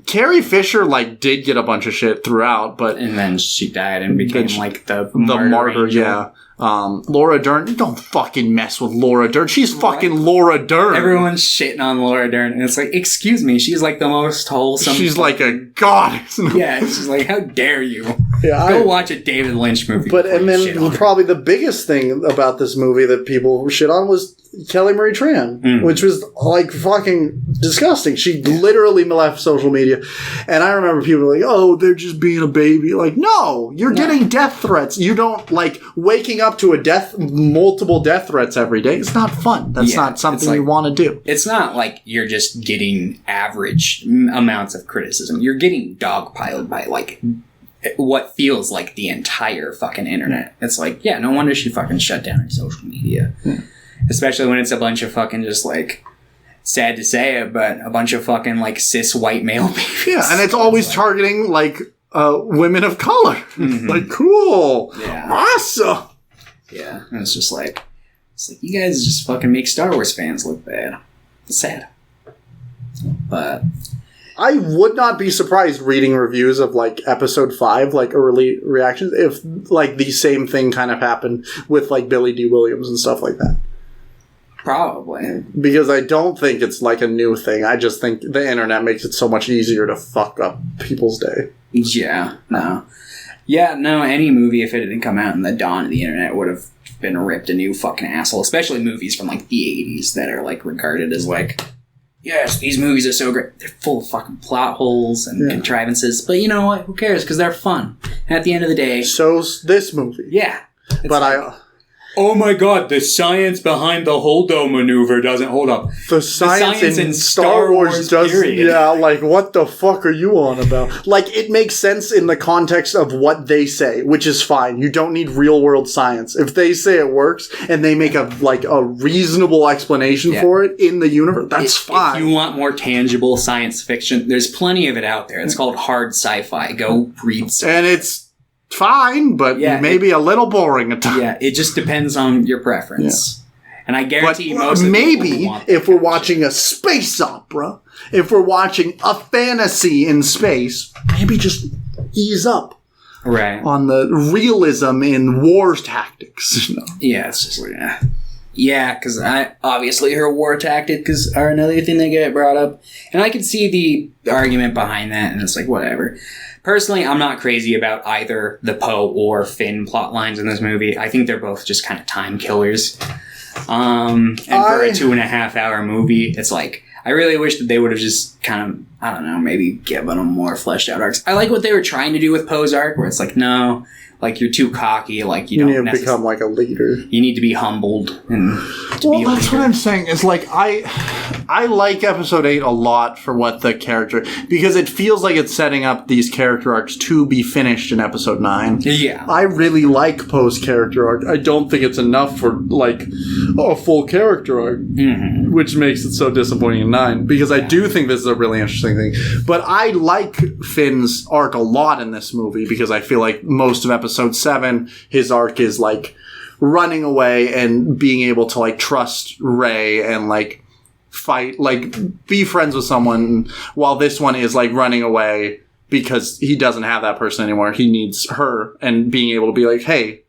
Carrie Fisher, like, did get a bunch of shit throughout, but... And then she died and became, the martyr, angel. yeah. Laura Dern, don't fucking mess with Laura Dern. She's fucking Laura Dern. Everyone's shitting on Laura Dern, and it's like, excuse me, she's like the most wholesome. She's like a goddess. Yeah, she's like, how dare you? Yeah, Go watch a David Lynch movie. But and then probably the biggest thing about this movie that people shit on was Kelly Marie Tran, which was like fucking disgusting. She literally left social media, and I remember people like, "Oh, they're just being a baby." Like, no, you're getting death threats. You don't like waking up to multiple death threats every day. It's not fun. That's not something you want to do. It's not like you're just getting average amounts of criticism. You're getting dogpiled by like what feels like the entire fucking internet. It's like, yeah, no wonder she fucking shut down her social media. Especially when it's a bunch of fucking just like, sad to say it, but a bunch of fucking like cis white male babies. Yeah, and it's always targeting like women of color. Mm-hmm. Like, cool. Yeah. Awesome. Yeah. And it's like you guys just fucking make Star Wars fans look bad. It's sad. But I would not be surprised reading reviews of like episode 5, like early reactions, if like the same thing kind of happened with like Billy D. Williams and stuff like that. Probably. Because I don't think it's like a new thing. I just think the internet makes it so much easier to fuck up people's day. Yeah, no. Yeah, no, any movie, if it didn't come out in the dawn of the internet, would have been ripped a new fucking asshole. Especially movies from like the 80s that are like regarded as like, yes, these movies are so great. They're full of fucking plot holes and contrivances. But you know what? Who cares? Because they're fun. And at the end of the day... So's this movie. Yeah. But like, oh my god, the science behind the Holdo maneuver doesn't hold up. The science in Star Wars does... period. Yeah, like, what the fuck are you on about? Like, it makes sense in the context of what they say, which is fine. You don't need real-world science. If they say it works, and they make a reasonable explanation for it in the universe, that's fine. If you want more tangible science fiction, there's plenty of it out there. It's called hard sci-fi. Go read some. And it's fine, but maybe a little boring at times. Yeah, it just depends on your preference. Yeah. And I guarantee most of maybe if we're watching a space opera, if we're watching a fantasy in space, maybe just ease up on the realism in war tactics. Yeah, it's just like, yeah, because obviously her war tactics are another thing that get brought up. And I can see the argument behind that, and it's like, whatever. Personally, I'm not crazy about either the Poe or Finn plot lines in this movie. I think they're both just kind of time killers. And for a 2.5 hour movie, it's like, I really wish that they would have just kind of, I don't know, maybe given them more fleshed out arcs. I like what they were trying to do with Poe's arc, where it's like, no, like, you're too cocky, like, you don't need to become like a leader. You need to be humbled and to be a that's leader. What I'm saying is, like, I like episode 8 a lot for what the character, because it feels like it's setting up these character arcs to be finished in episode 9. Yeah. I really like Poe's character arc. I don't think it's enough for, like, a full character arc, which makes it so disappointing in 9, because I do think this is a really interesting thing. But I like Finn's arc a lot in this movie, because I feel like most of episode 7, his arc is, like, running away and being able to, like, trust Rey and, like, fight, like, be friends with someone, while this one is, like, running away because he doesn't have that person anymore. He needs her, and being able to be like, hey,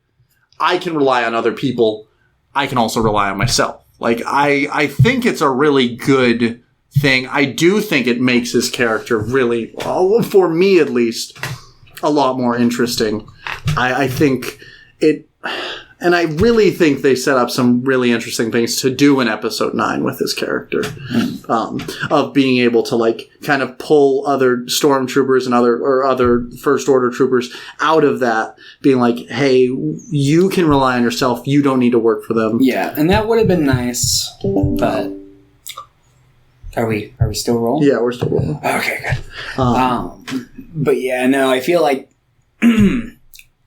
I can rely on other people. I can also rely on myself. Like, I think it's a really good thing. I do think it makes his character really, for me at least, a lot more interesting. I think it, and I really think they set up some really interesting things to do in episode 9 with his character, of being able to like kind of pull other stormtroopers and other First Order troopers out of that, being like, hey, you can rely on yourself. You don't need to work for them. Yeah, and that would have been nice, but are we still rolling? Yeah, we're still rolling. Okay, good. But yeah, no, I feel like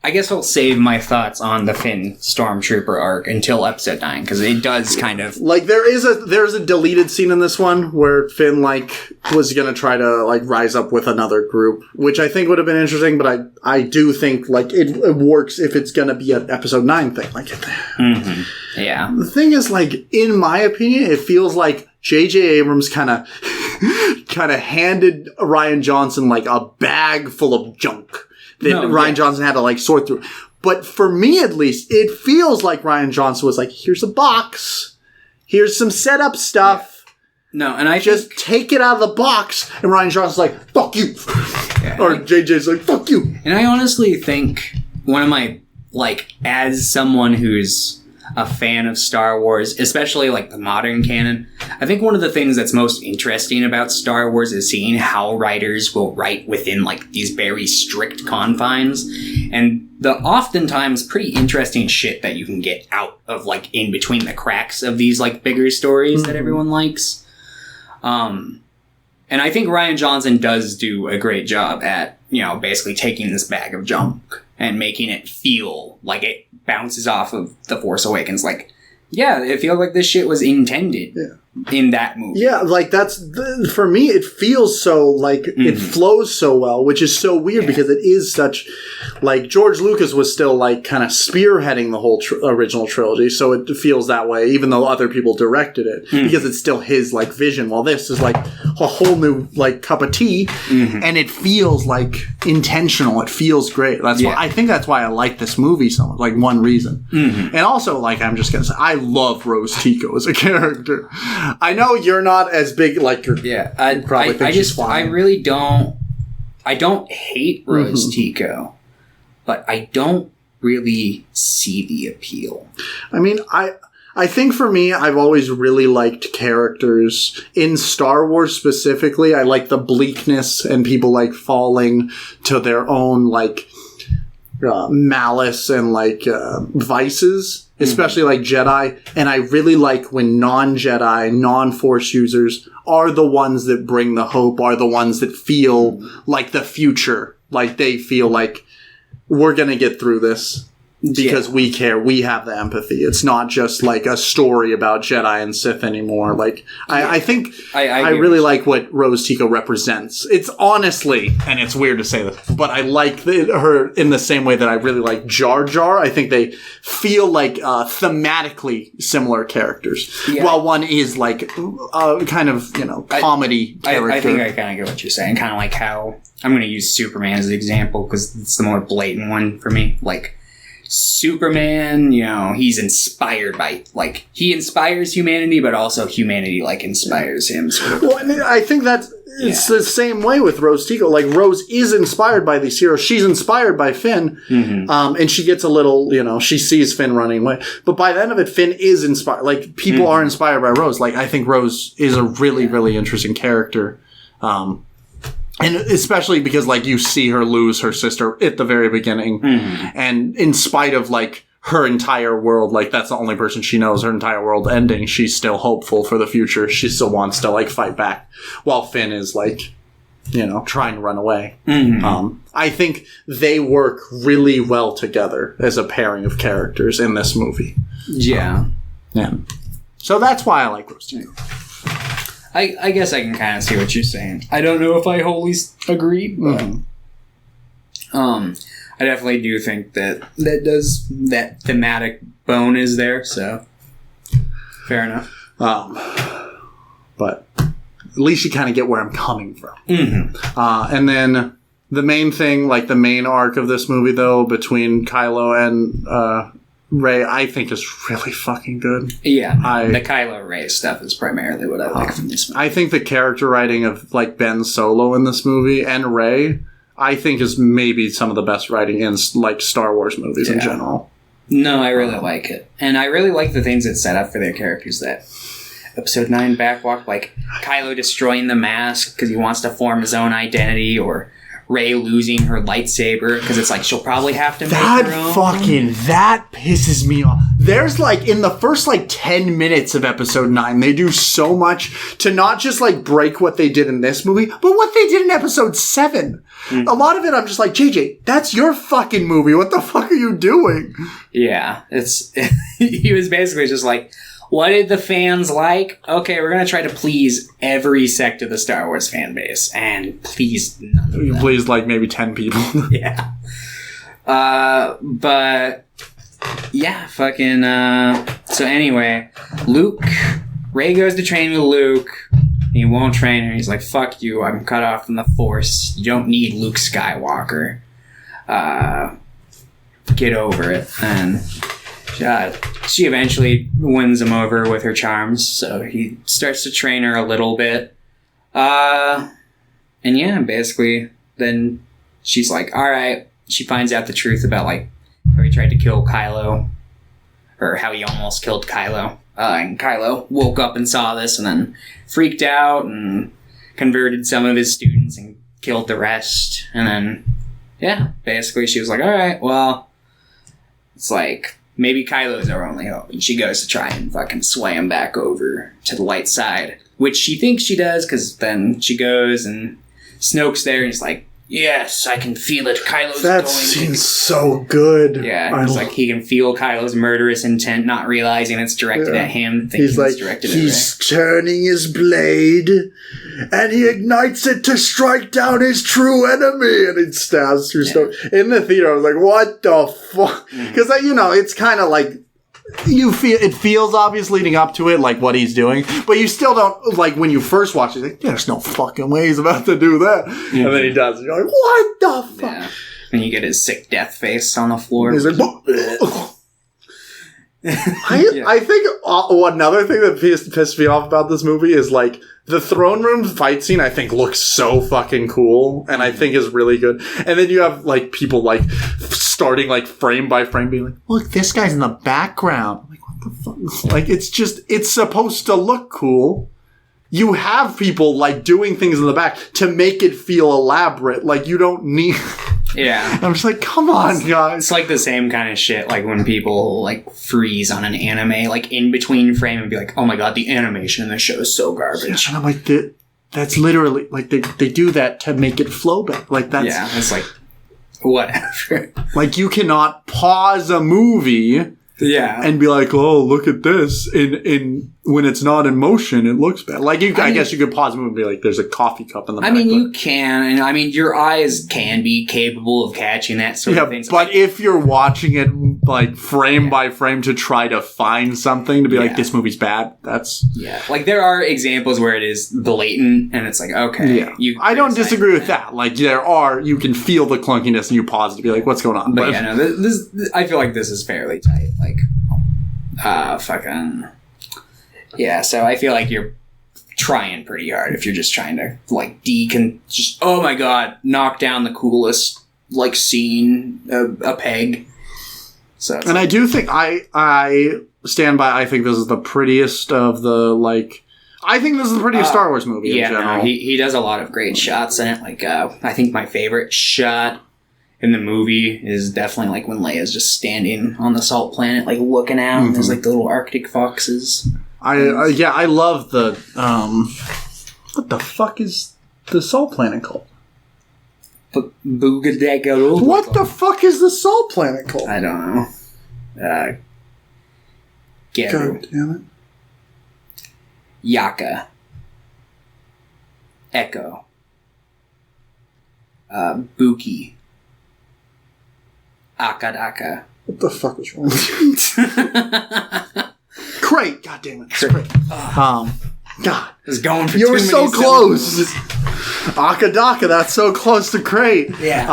I guess I'll save my thoughts on the Finn Stormtrooper arc until episode 9, because it does kind of like there's a deleted scene in this one where Finn like was gonna try to like rise up with another group, which I think would have been interesting, but I do think like it works if it's gonna be an episode 9 thing. Like, yeah. The thing is, like, in my opinion, it feels like J.J. Abrams kind of handed Rian Johnson like a bag full of junk that Rian Johnson had to like sort through. But for me, at least, it feels like Rian Johnson was like, here's a box. Here's some setup stuff. No, and I just take it out of the box. And Rian Johnson's like, fuck you. Or JJ's like, fuck you. And I honestly think one of my, like, as someone who's a fan of Star Wars, especially like the modern canon, I think one of the things that's most interesting about Star Wars is seeing how writers will write within like these very strict confines, and the oftentimes pretty interesting shit that you can get out of like in between the cracks of these like bigger stories that everyone likes. And I think Rian Johnson does do a great job at, you know, basically taking this bag of junk and making it feel like it bounces off of The Force Awakens. Like, yeah, it feels like this shit was intended in that movie. Yeah, like for me, it feels so like it flows so well, which is so weird because it is such like George Lucas was still like kind of spearheading the whole original trilogy, so it feels that way, even though other people directed it, because it's still his like vision. While this is like a whole new like cup of tea, and it feels like intentional. It feels great. That's why I think that's why I like this movie so much. Like one reason, and also like I'm just gonna say I love Rose Tico as a character. I know you're not as big, like you're. Yeah, I really don't. I don't hate Rose Tico, but I don't really see the appeal. I mean, I think for me, I've always really liked characters in Star Wars specifically. I like the bleakness and people like falling to their own like malice and like vices. Especially like Jedi, and I really like when non-Jedi, non-Force users are the ones that bring the hope, are the ones that feel like the future, like they feel like we're gonna get through this because we care, we have the empathy. It's not just like a story about Jedi and Sith anymore. Like I think I really like what Rose Tico represents. It's honestly, and it's weird to say this, but I like her in the same way that I really like Jar Jar. I think they feel like thematically similar characters, while one is like kind of, you know, comedy character. I think I kind of get what you're saying. Kind of like how I'm going to use Superman as an example because it's the more blatant one for me. Like Superman, you know, he's inspired by, like, he inspires humanity, but also humanity, like, inspires him. Sort of. Well, I mean, I think that's, it's the same way with Rose Tico. Like, Rose is inspired by these heroes. She's inspired by Finn. And she gets a little, you know, she sees Finn running away. But by the end of it, Finn is inspired. Like, people are inspired by Rose. Like, I think Rose is a really, really interesting character. And especially because, like, you see her lose her sister at the very beginning. And in spite of, like, her entire world, like, that's the only person she knows, her entire world ending, she's still hopeful for the future. She still wants to, like, fight back. While Finn is, like, you know, trying to run away. I think they work really well together as a pairing of characters in this movie. Yeah. So that's why I like Rose Tico. I guess I can kind of see what you're saying. I don't know if I wholly agree, but I definitely do think that thematic bone is there, so fair enough. But at least you kind of get where I'm coming from. And then the main thing, like the main arc of this movie, though, between Kylo and Rey, I think, is really fucking good. Yeah, the Kylo Rey stuff is primarily what I like from this movie. I think the character writing of like Ben Solo in this movie and Rey, I think is maybe some of the best writing in like Star Wars movies in general. No, I really like it. And I really like the things that set up for their characters. That Episode 9 backwalk, like Kylo destroying the mask because he wants to form his own identity, or Rey losing her lightsaber because it's like she'll probably have to make her own. That pisses me off. There's like in the first like 10 minutes of Episode 9, they do so much to not just like break what they did in this movie, but what they did in Episode 7. Mm-hmm. A lot of it I'm just like, JJ, that's your fucking movie. What the fuck are you doing? Yeah, he was basically just like, what did the fans like? Okay, we're going to try to please every sect of the Star Wars fan base. And please none of them. Please, like, maybe 10 people. Yeah. But, yeah, fucking, so anyway, Rey goes to train with Luke. He won't train her. He's like, fuck you, I'm cut off from the Force. You don't need Luke Skywalker. Get over it. And she eventually wins him over with her charms, so he starts to train her a little bit. And yeah, basically, then she's like, alright, she finds out the truth about, like, how he tried to kill Kylo, or how he almost killed Kylo. And Kylo woke up and saw this, and then freaked out, and converted some of his students, and killed the rest. And then, yeah, basically she was like, alright, well, it's like, maybe Kylo's our only hope. And she goes to try and fucking sway him back over to the light side. Which she thinks she does, because then she goes and Snoke's there and he's like, yes, I can feel it. Kylo's that going. That scene's so good. Yeah, it's like he can feel Kylo's murderous intent, not realizing it's directed at him. He's like, he's turning his blade and he ignites it to strike down his true enemy, and it stabs through Snoke. In the theater, I was like, what the fuck? Because, it's kind of like, it feels obvious leading up to it, like what he's doing, but you still don't, like, when you first watch it, you're like, there's no fucking way he's about to do that. And then he does, and you're like, what the fuck? Yeah. And you get his sick death face on the floor. He's like, I think another thing that pissed me off about this movie is, like, the throne room fight scene, I think, looks so fucking cool, and I think is really good. And then you have, like, people, like, starting, like, frame by frame, being like, look, this guy's in the background. Like, what the fuck? Like, it's supposed to look cool. You have people, like, doing things in the back to make it feel elaborate. Like, you don't need... Yeah. I'm just like, come on, guys. It's like the same kind of shit, like when people, like, freeze on an anime, like, in between frame and be like, oh my god, the animation in this show is so garbage. Yeah, and I'm like, that's literally, like, they do that to make it flow better. Like, that's... Yeah, it's like, whatever. Like, you cannot pause a movie... Yeah, and be like, oh, look at this. In when it's not in motion, it looks bad. Like, I guess you could pause the movie and be like, there's a coffee cup in the back. You can, and I mean, your eyes can be capable of catching that sort of thing. But if you're watching it, like, frame by frame to try to find something, to be like, this movie's bad, that's... Yeah, like, there are examples where it is blatant, and it's like, okay. Yeah. I don't disagree with that. Like, you can feel the clunkiness, and you pause to be like, what's going on? But yeah, no, this I feel like this is fairly tight. Like, fucking... Yeah, so I feel like you're trying pretty hard if you're just trying to, like, just, oh my god, knock down the coolest, like, scene, a peg. So, and I do think, I stand by, I think this is the prettiest of the, like... I think this is the prettiest Star Wars movie in general. No, he does a lot of great shots in it. Like, I think my favorite shot in the movie is definitely, like, when Leia's just standing on the salt planet, like, looking out, and there's, like, the little Arctic foxes. I love the, what the fuck is the salt planet called? Boogadegaro. What the fuck is the salt planet called? I don't know. Geru. God damn it. Yaka. Echo. Buki. Akadaka. What the fuck is wrong with you? Crate! God damn it. Crate. God. It's going for you were so close! Syllables. Akadaka, that's so close to Crate. Yeah.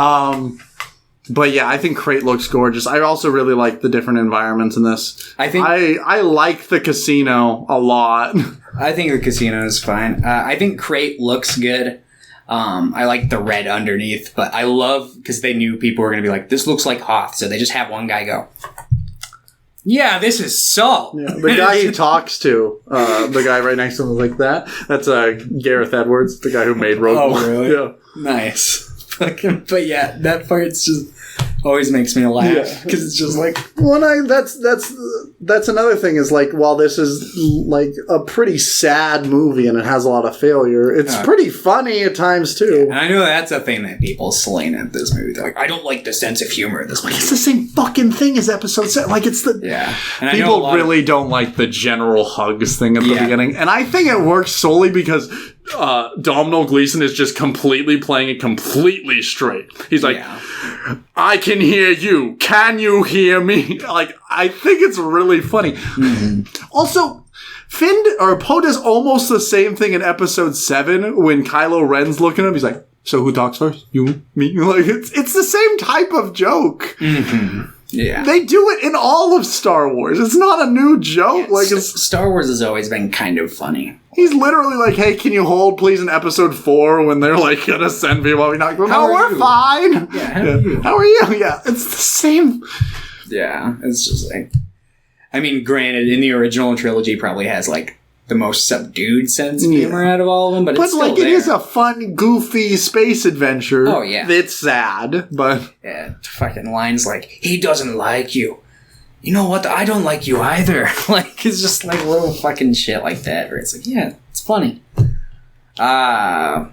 But yeah, I think Crate looks gorgeous. I also really like the different environments in this. I think I like the casino a lot. I think the casino is fine. I think Crate looks good. I like the red underneath, but I love because they knew people were going to be like, "This looks like Hoth," so they just have one guy go, "Yeah, this is salt." Yeah, the guy he talks to, the guy right next to him, is like that. That's Gareth Edwards, the guy who made Rogue One. Really? Yeah. Nice. But yeah, that part's just always makes me laugh because it's just like, that's another thing is like, while this is like a pretty sad movie and it has a lot of failure, it's pretty funny at times too. And I know that's a thing that people slain at this movie. They're like, I don't like the sense of humor in this movie. It's the same fucking thing as episode 7. Like, it's the And people really don't like the general hugs thing at the beginning, and I think it works solely because Domhnall Gleeson is just completely playing it completely straight. He's like, I can hear you. Can you hear me? Like, I think it's really funny. Mm-hmm. Also, Poe does almost the same thing in episode 7 when Kylo Ren's looking at him. He's like, so who talks first? You? Me? Like, it's the same type of joke. Mm-hmm. Yeah. They do it in all of Star Wars. It's not a new joke. Star Wars has always been kind of funny. He's literally like, hey, can you hold, please, in episode 4 when they're like going to send people? We're not going, no, we're fine. Yeah, how are you? Yeah, it's the same. Yeah, it's just like, I mean, granted, in the original trilogy probably has like the most subdued sense of humor out of all of them, but it's still like, it is a fun, goofy space adventure. Oh, yeah. It's sad, but... Yeah, fucking lines like, he doesn't like you. You know what? I don't like you either. Like, it's just like little fucking shit like that, where it's like, yeah, it's funny. I'm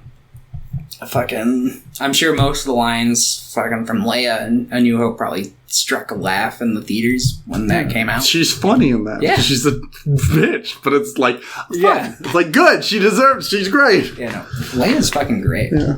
sure most of the lines fucking from Leia and A New Hope probably struck a laugh in the theaters when that came out. She's funny in that. Yeah. She's a bitch, but it's like, fun. It's like, good. She's great. Yeah, no. Leia's fucking great. Yeah.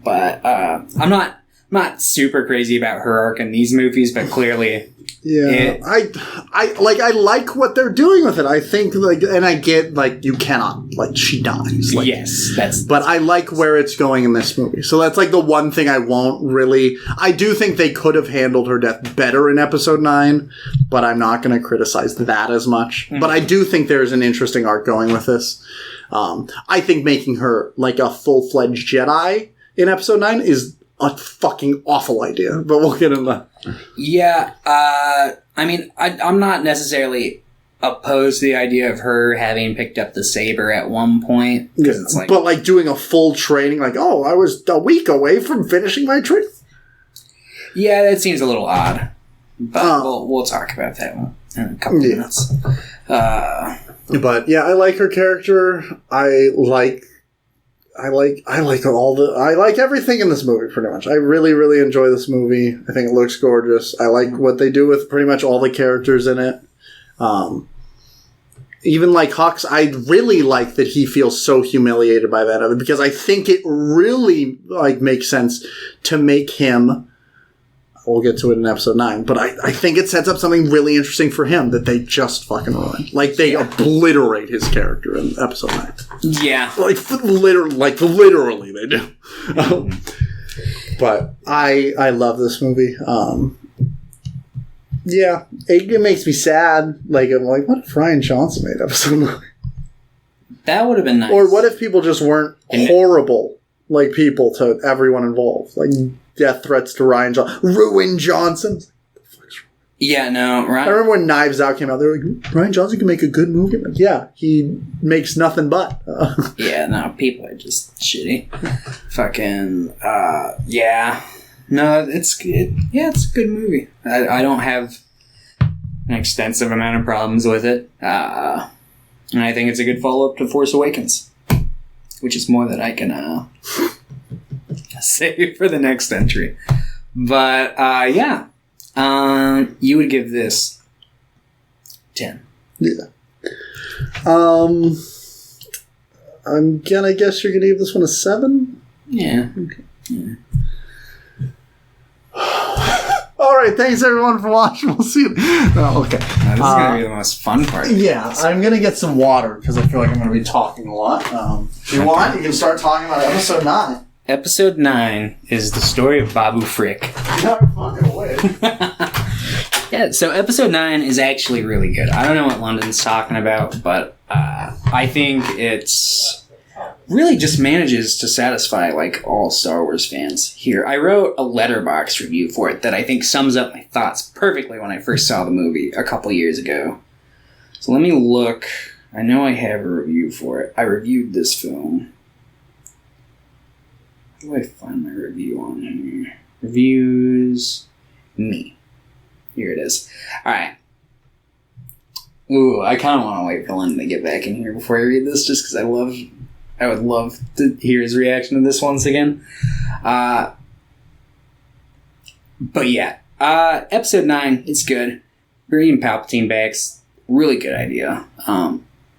But I'm not super crazy about her arc in these movies, but clearly... Yeah, I like what they're doing with it. I think, like, and I get, like, you cannot, like, she dies. Like, yes, but I like where it's going in this movie. So that's, like, the one thing I won't really... I do think they could have handled her death better in episode 9, but I'm not going to criticize that as much. Mm-hmm. But I do think there's an interesting arc going with this. I think making her, like, a full-fledged Jedi in episode 9 is a fucking awful idea, but we'll get into that. Yeah, I mean, I'm not necessarily opposed to the idea of her having picked up the saber at one point. It's like, but like doing a full training, like, oh, I was a week away from finishing my training. Yeah, that seems a little odd, but we'll talk about that one in a couple minutes. But yeah, I like her character. I like everything in this movie, pretty much. I really, really enjoy this movie. I think it looks gorgeous. I like what they do with pretty much all the characters in it. Even like Hux, I really like that he feels so humiliated by that, because I think it really like makes sense to make him... We'll get to it in episode 9, but I think it sets up something really interesting for him that they just fucking ruin. Like, they obliterate his character in episode 9. Yeah. Like, literally they do. But I love this movie. Yeah, it makes me sad. Like, I'm like, what if Rian Johnson made episode 9? That would have been nice. Or what if people just weren't horrible, like, people to everyone involved? Like, death threats to Rian Johnson. Yeah, no, I remember when Knives Out came out, they were like, Rian Johnson can make a good movie. I'm like, yeah, he makes nothing but. Yeah, no, people are just shitty. Fucking, yeah. No, it's good. Yeah, it's a good movie. I don't have an extensive amount of problems with it. And I think it's a good follow-up to Force Awakens, which is more that I can say for the next entry. But, yeah. You would give this 10. Yeah. I'm gonna guess you're gonna give this one a 7? Yeah. Okay. Yeah. Alright, thanks everyone for watching. We'll see you. Oh, okay. Now, this is gonna be the most fun part. Yeah, I'm gonna get some water because I feel like I'm gonna be talking a lot. If you want, you can start talking about episode 9. Episode 9 is the story of Babu Frick. Not fucking away. Yeah, so episode 9 is actually really good. I don't know what London's talking about, but I think it's really just manages to satisfy like all Star Wars fans here. I wrote a letterbox review for it that I think sums up my thoughts perfectly when I first saw the movie a couple years ago. So let me look. I know I have a review for it. I reviewed this film. How do I find my review on here? Reviews. Me. Here it is. Alright. Ooh, I kind of want to wait for London to get back in here before I read this, just because I would love to hear his reaction to this once again. But yeah. Episode 9, it's good. Bringing Palpatine back's really good idea.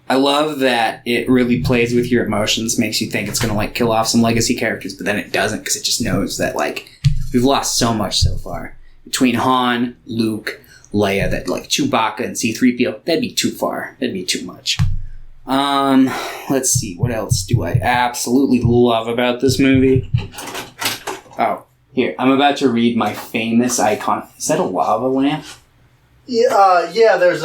I love that it really plays with your emotions, makes you think it's going to like kill off some legacy characters, but then it doesn't, because it just knows that like we've lost so much so far. Between Han, Luke, Leia, that like Chewbacca and C-3PO, that'd be too far. That'd be too much. Let's see, what else do I absolutely love about this movie? Oh, here, I'm about to read my famous icon. Is that a lava lamp? Yeah, there's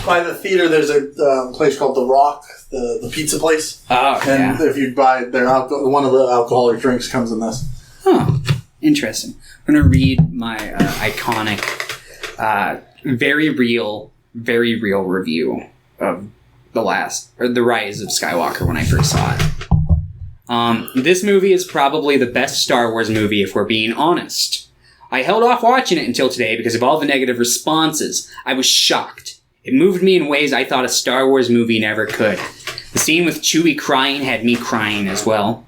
by the theater, there's a place called The Rock, the pizza place. Oh, and yeah. if you buy their one of the alcoholic drinks comes in this. Huh. Interesting. I'm going to read my iconic, very real review of the Rise of Skywalker when I first saw it. This movie is probably the best Star Wars movie if we're being honest. I held off watching it until today because of all the negative responses. I was shocked. It moved me in ways I thought a Star Wars movie never could. The scene with Chewie crying had me crying as well.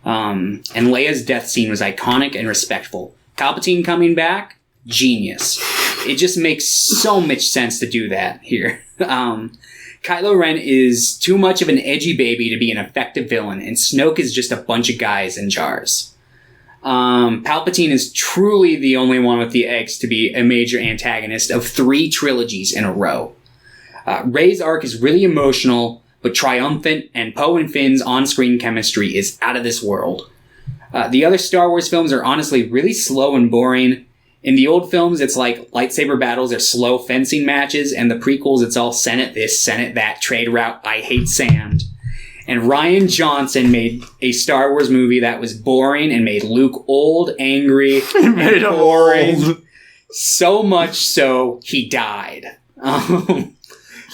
And Leia's death scene was iconic and respectful. Palpatine coming back, genius. It just makes so much sense to do that here. Kylo Ren is too much of an edgy baby to be an effective villain, and Snoke is just a bunch of guys in jars. Palpatine is truly the only one with the eggs to be a major antagonist of 3 trilogies in a row. Rey's arc is really emotional, but triumphant, and Poe and Finn's on-screen chemistry is out of this world. The other Star Wars films are honestly really slow and boring. In the old films, it's like lightsaber battles or slow fencing matches, and the prequels, it's all Senate this, Senate that, trade route, I hate sand. And Rian Johnson made a Star Wars movie that was boring and made Luke old, angry, and boring. So much so, he died.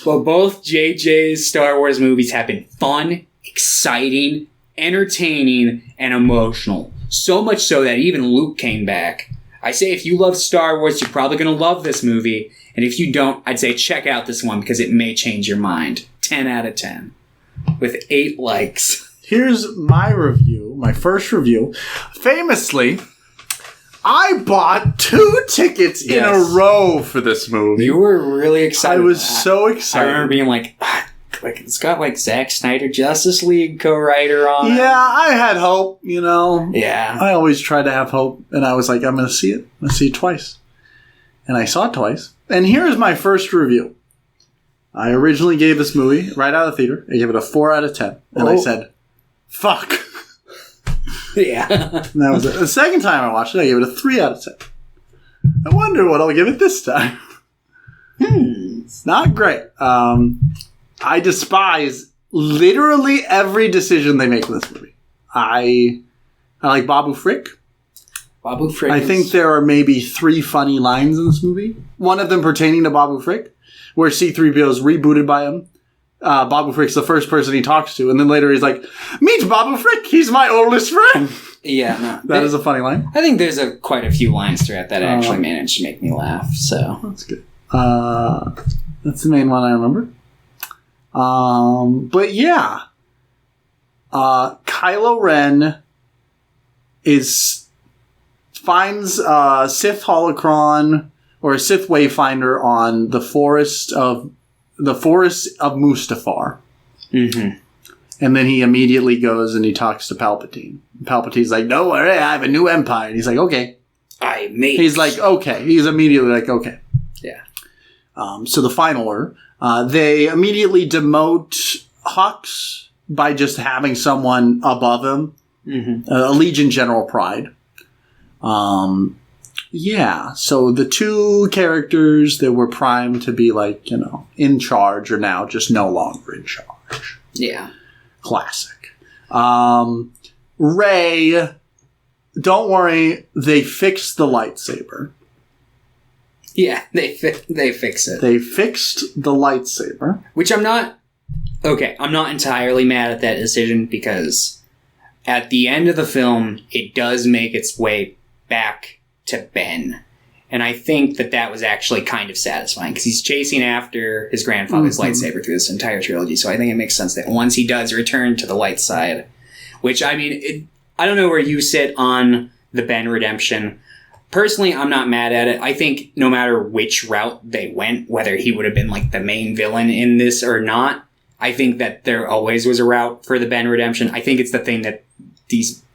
But both JJ's Star Wars movies have been fun, exciting, entertaining, and emotional. So much so that even Luke came back. I say if you love Star Wars, you're probably going to love this movie. And if you don't, I'd say check out this one because it may change your mind. 10 out of 10. With 8 likes. Here's my review, my first review. Famously, I bought 2 tickets in a row for this movie. You were really excited. I was so excited. I remember being like, it's got like Zack Snyder Justice League co-writer on it. Yeah, I had hope, you know. Yeah. I always try to have hope. And I was like, I'm going to see it. I'm going to see it twice. And I saw it twice. And here's my first review. I originally gave this movie, right out of the theater, I gave it a 4 out of 10. And I said, fuck. Yeah. And that was it. The second time I watched it, I gave it a 3 out of 10. I wonder what I'll give it this time. It's not great. I despise literally every decision they make in this movie. I like Babu Frick. Babu Frick. I think there are maybe 3 funny lines in this movie. One of them pertaining to Babu Frick, where C-3PO is rebooted by him. Babu Frick's the first person he talks to, and then later he's like, "Meet Babu Frick, he's my oldest friend." Yeah, no, that is a funny line. I think there's quite a few lines throughout that actually managed to make me laugh. So that's good. That's the main one I remember. But yeah, Kylo Ren finds Sith holocron or a Sith wayfinder on the forest of Mustafar. Mm-hmm. And then he immediately goes and he talks to Palpatine. Palpatine's like, "No worry, I have a new empire." And he's like, "Okay." He's like, "Okay." He's immediately like, "Okay." Yeah. So the final order, they immediately demote Hux by just having someone above him a Legion General Pride. Yeah, so the two characters that were primed to be, like, in charge are now just no longer in charge. Yeah. Classic. Rey, don't worry, they fixed the lightsaber. Yeah, they fix it. They fixed the lightsaber. Which I'm not entirely mad at that decision, because at the end of the film, it does make its way back to Ben. And I think that was actually kind of satisfying, because he's chasing after his grandfather's lightsaber through this entire trilogy. So I think it makes sense that once he does return to the light side, which, I mean, I don't know where you sit on the Ben redemption. Personally, I'm not mad at it. I think no matter which route they went, whether he would have been like the main villain in this or not, I think that there always was a route for the Ben redemption. I think it's the thing that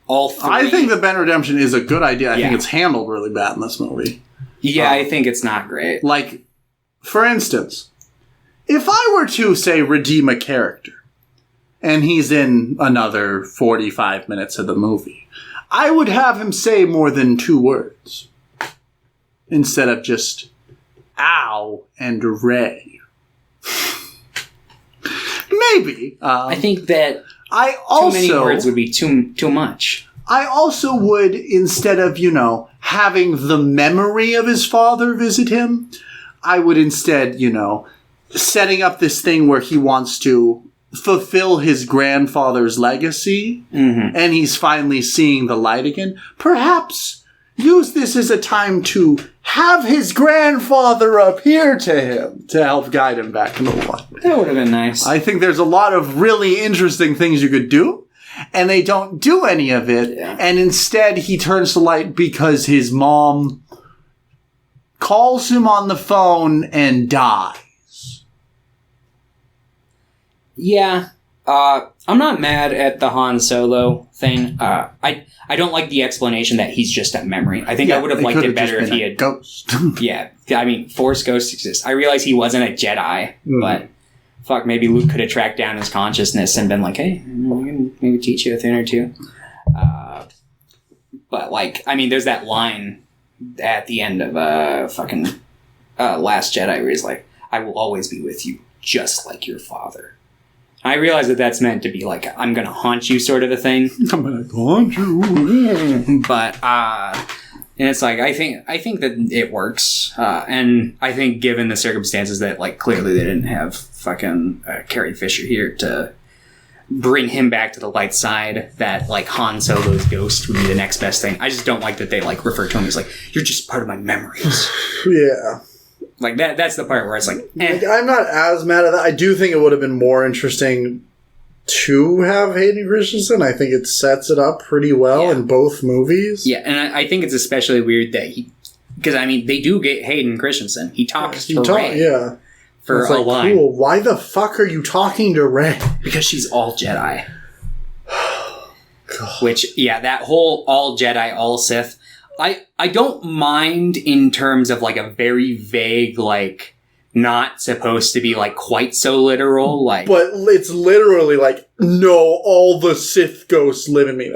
all three... I think the Ben redemption is a good idea. I think it's handled really bad in this movie. Yeah, I think it's not great. Like, for instance, if I were to, say, redeem a character, and he's in another 45 minutes of the movie, I would have him say more than 2 words. Instead of just, ow, and Rey. Maybe. I think that too many words would be too much. I also would, instead of, having the memory of his father visit him, I would instead, setting up this thing where he wants to fulfill his grandfather's legacy, and he's finally seeing the light again. Perhaps use this as a time to have his grandfather appear to him to help guide him back into the light. That would have been nice. I think there's a lot of really interesting things you could do, and they don't do any of it, and instead he turns to light because his mom calls him on the phone and dies. Yeah. I'm not mad at the Han Solo thing. I don't like the explanation that he's just a memory. I think I would have liked it better if he had... ghost. Yeah. I mean, Force ghosts exist. I realize he wasn't a Jedi, but fuck, maybe Luke could have tracked down his consciousness and been like, hey, we can maybe teach you a thing or two. But, like, I mean, there's that line at the end of fucking Last Jedi where he's like, I will always be with you, just like your father. I realize that that's meant to be like, I'm going to haunt you sort of a thing. I'm going to haunt you. But, and it's like, I think that it works. And I think given the circumstances that, like, clearly they didn't have fucking Carrie Fisher here to bring him back to the light side, that, like, Han Solo's ghost would be the next best thing. I just don't like that they, like, refer to him as, like, you're just part of my memories. Yeah. Like, that's the part where it's like, eh. I'm not as mad at that. I do think it would have been more interesting to have Hayden Christensen. I think it sets it up pretty well in both movies. Yeah, and I think it's especially weird that because, I mean, they do get Hayden Christensen. He talks to Rey. Yeah. For it's a like, line. Cool. Why the fuck are you talking to Rey? Because she's all Jedi. Which, yeah, that whole all Jedi, all Sith... I don't mind in terms of, like, a very vague, like, not supposed to be, like, quite so literal, like... But it's literally like, no, all the Sith ghosts live in me.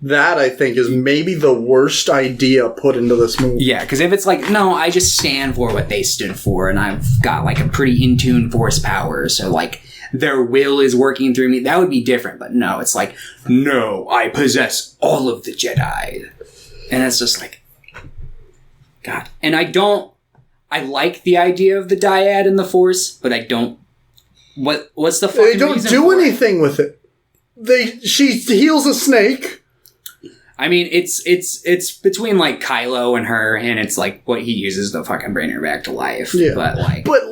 That, I think, is maybe the worst idea put into this movie. Yeah, because if it's like, no, I just stand for what they stood for, and I've got, like, a pretty in-tune force power, so, like, their will is working through me, that would be different. But no, it's like, no, I possess all of the Jedi. And it's just like, God. And I like the idea of the dyad and the Force, but I don't, what's the fucking They don't reason do for anything with it. She heals a snake. I mean, it's between, like, Kylo and her, and it's like what he uses to fucking bring her back to life. Yeah. But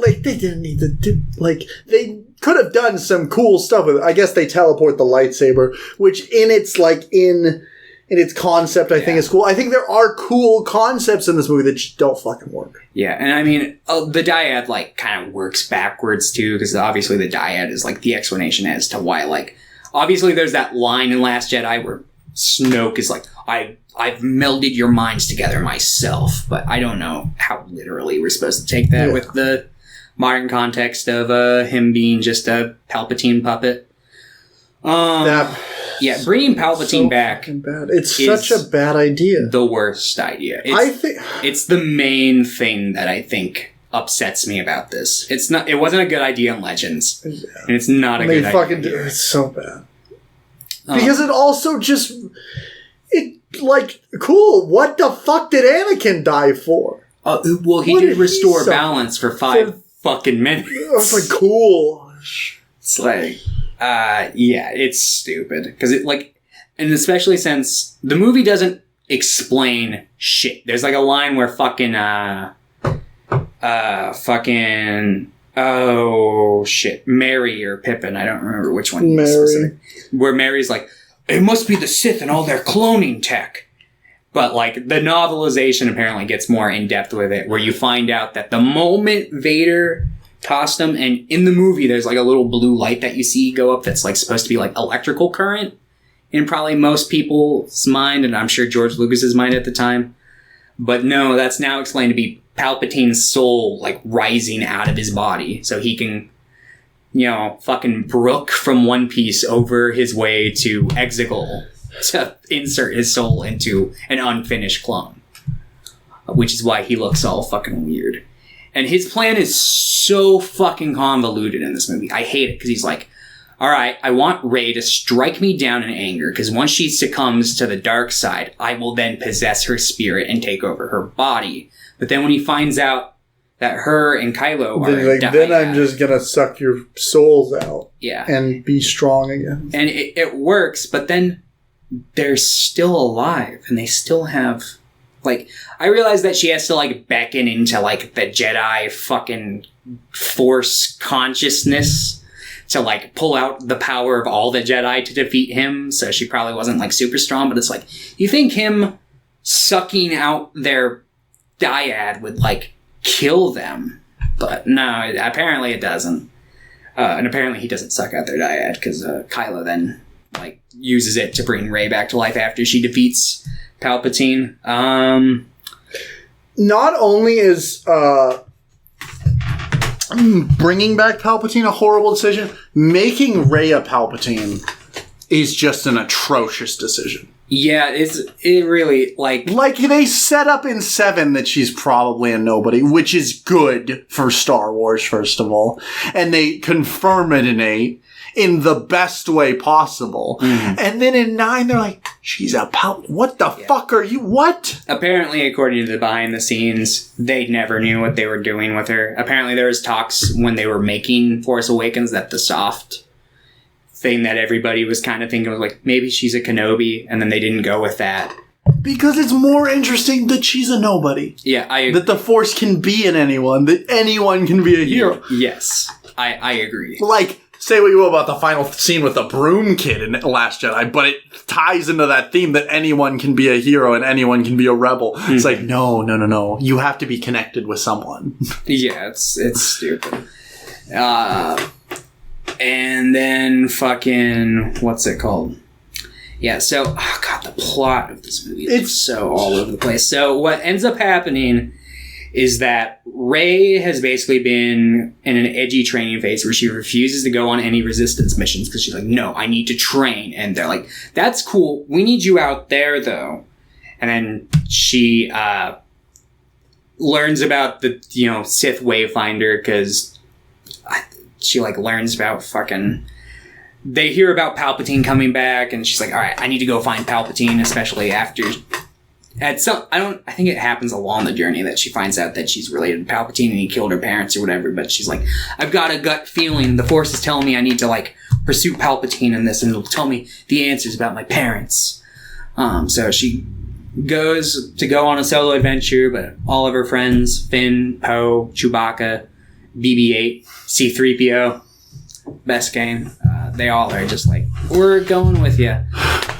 they didn't need to do, like, they could have done some cool stuff with it. I guess they teleport the lightsaber, which in its concept, I think is cool. I think there are cool concepts in this movie that just don't fucking work. Yeah, and I mean, the dyad, like, kind of works backwards, too, because obviously the dyad is, like, the explanation as to why, like, obviously there's that line in Last Jedi where Snoke is like, I've melded your minds together myself, but I don't know how literally we're supposed to take that with the modern context of him being just a Palpatine puppet. Yeah, bringing Palpatine back. Bad. It's such a bad idea. The worst idea. It's the main thing that I think upsets me about this. It wasn't a good idea in Legends, and it's not a good idea. It's so bad because it also just cool. What the fuck did Anakin die for? Well, he did restore balance for 5 fucking minutes. I was like, cool. It's like, it's stupid because and especially since the movie doesn't explain shit. There's like a line where Mary or Pippin, I don't remember which one. Mary. Where Mary's like, it must be the Sith and all their cloning tech. But like the novelization apparently gets more in depth with it, where you find out that the moment Vader tossed him, and in the movie there's like a little blue light that you see go up that's like supposed to be like electrical current in probably most people's mind, and I'm sure George Lucas's mind at the time. But no, that's now explained to be Palpatine's soul like rising out of his body, so he can, fucking brook from One Piece over his way to Exegol to insert his soul into an unfinished clone, which is why he looks all fucking weird. And his plan is so fucking convoluted in this movie. I hate it because he's like, all right, I want Rey to strike me down in anger because once she succumbs to the dark side, I will then possess her spirit and take over her body. But then when he finds out that her and Kylo are then I'm just gonna suck your souls out, and be strong again. And it works, but then they're still alive, and they still have I realize that she has to beckon into the Jedi fucking Force consciousness to pull out the power of all the Jedi to defeat him. So she probably wasn't super strong, but it's you think him sucking out their dyad would kill them, but no, apparently it doesn't. And apparently he doesn't suck out their dyad because Kylo then uses it to bring Rey back to life after she defeats Palpatine. Not only is bringing back Palpatine a horrible decision, making Rey a Palpatine is just an atrocious decision. Yeah, it really they set up in 7 that she's probably a nobody, which is good for Star Wars, first of all, and they confirm it in 8 in the best way possible. And then in 9 they're like, she's a what the fuck are you? What? Apparently, according to the behind the scenes, they never knew what they were doing with her. Apparently there was talks when they were making Force Awakens that the soft thing that everybody was kind of thinking was maybe she's a Kenobi, and then they didn't go with that. Because it's more interesting that she's a nobody. Yeah, that the Force can be in anyone, that anyone can be a hero. Yes, I agree. Say what you will about the final scene with the broom kid in Last Jedi, but it ties into that theme that anyone can be a hero and anyone can be a rebel. It's no. You have to be connected with someone. Yeah, it's stupid. And then fucking, what's it called? Yeah, so, the plot of this movie is so all over the place. So what ends up happening is that Rey has basically been in an edgy training phase where she refuses to go on any resistance missions because she's like, no, I need to train. And they're like, that's cool. We need you out there, though. And then she learns about the, Sith Wayfinder because she learns about they hear about Palpatine coming back, and she's like, all right, I need to go find Palpatine, especially after I think it happens along the journey that she finds out that she's related to Palpatine and he killed her parents or whatever, but she's like, I've got a gut feeling, the Force is telling me I need to pursue Palpatine in this, and it'll tell me the answers about my parents. So she goes to go on a solo adventure, but all of her friends, Finn, Poe, Chewbacca, BB-8, C-3PO, best game. They all are just we're going with you.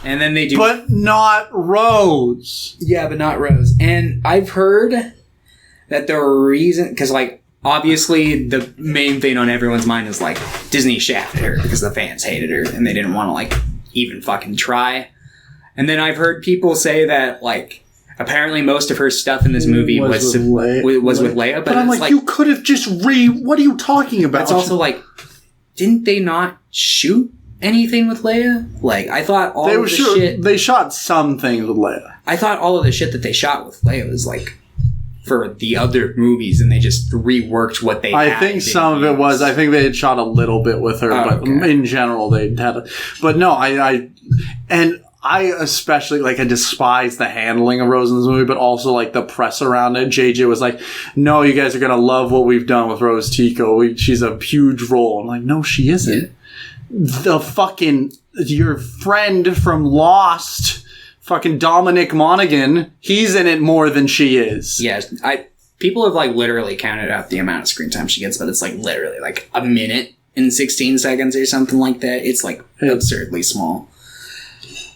And then they do... But not Rose. Yeah, but not Rose. And I've heard that the reason... Because, obviously, the main thing on everyone's mind is, Disney shafted her because the fans hated her and they didn't want to, even fucking try. And then I've heard people say that, apparently most of her stuff in this movie was with Leia. But I'm you could have just what are you talking about? It's also didn't they not shoot anything with Leia. Like, I thought all of the shit... They shot some things with Leia. I thought all of the shit that they shot with Leia was, like, for the other movies, and they just reworked what they had. I think some of it was... I think they had shot a little bit with her, but in general, they had... But no, I especially, like, I despise the handling of Rose in this movie, but also, like, the press around it. JJ was like, no, you guys are going to love what we've done with Rose Tico. She's a huge role. I'm like, no, she isn't. Yeah. Your friend from Lost, fucking Dominic Monaghan, he's in it more than she is. Yeah, people have, like, literally counted out the amount of screen time she gets, but it's, like, literally, like, a minute and 16 seconds or something like that. It's, like, absurdly small.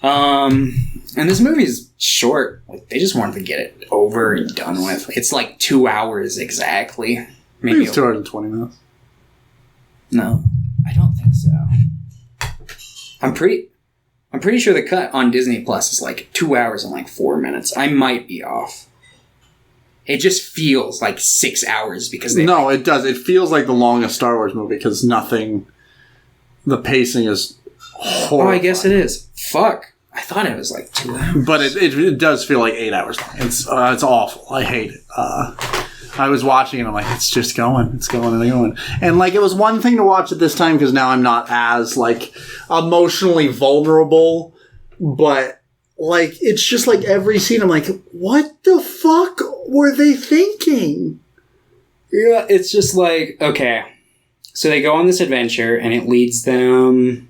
And this movie is short. Like, they just wanted to get it over and done with. It's like 2 hours exactly. Maybe it's 2 hours and 20 minutes. No, I don't think so. I'm pretty sure the cut on Disney Plus is like 2 hours and like 4 minutes. I might be off. It just feels like 6 hours because they... No, it does. It feels like the longest Star Wars movie because nothing... The pacing is horrible. Oh, I guess it is. Fuck. I thought it was like 2 hours. But it does feel like 8 hours long. It's awful. I hate it. I was watching it, I'm like, it's just going. It's going and going. And, like, it was one thing to watch at this time because now I'm not as, like, emotionally vulnerable. But, like, it's just like every scene, I'm like, what the fuck were they thinking? Yeah, it's just like, okay. So they go on this adventure and it leads them...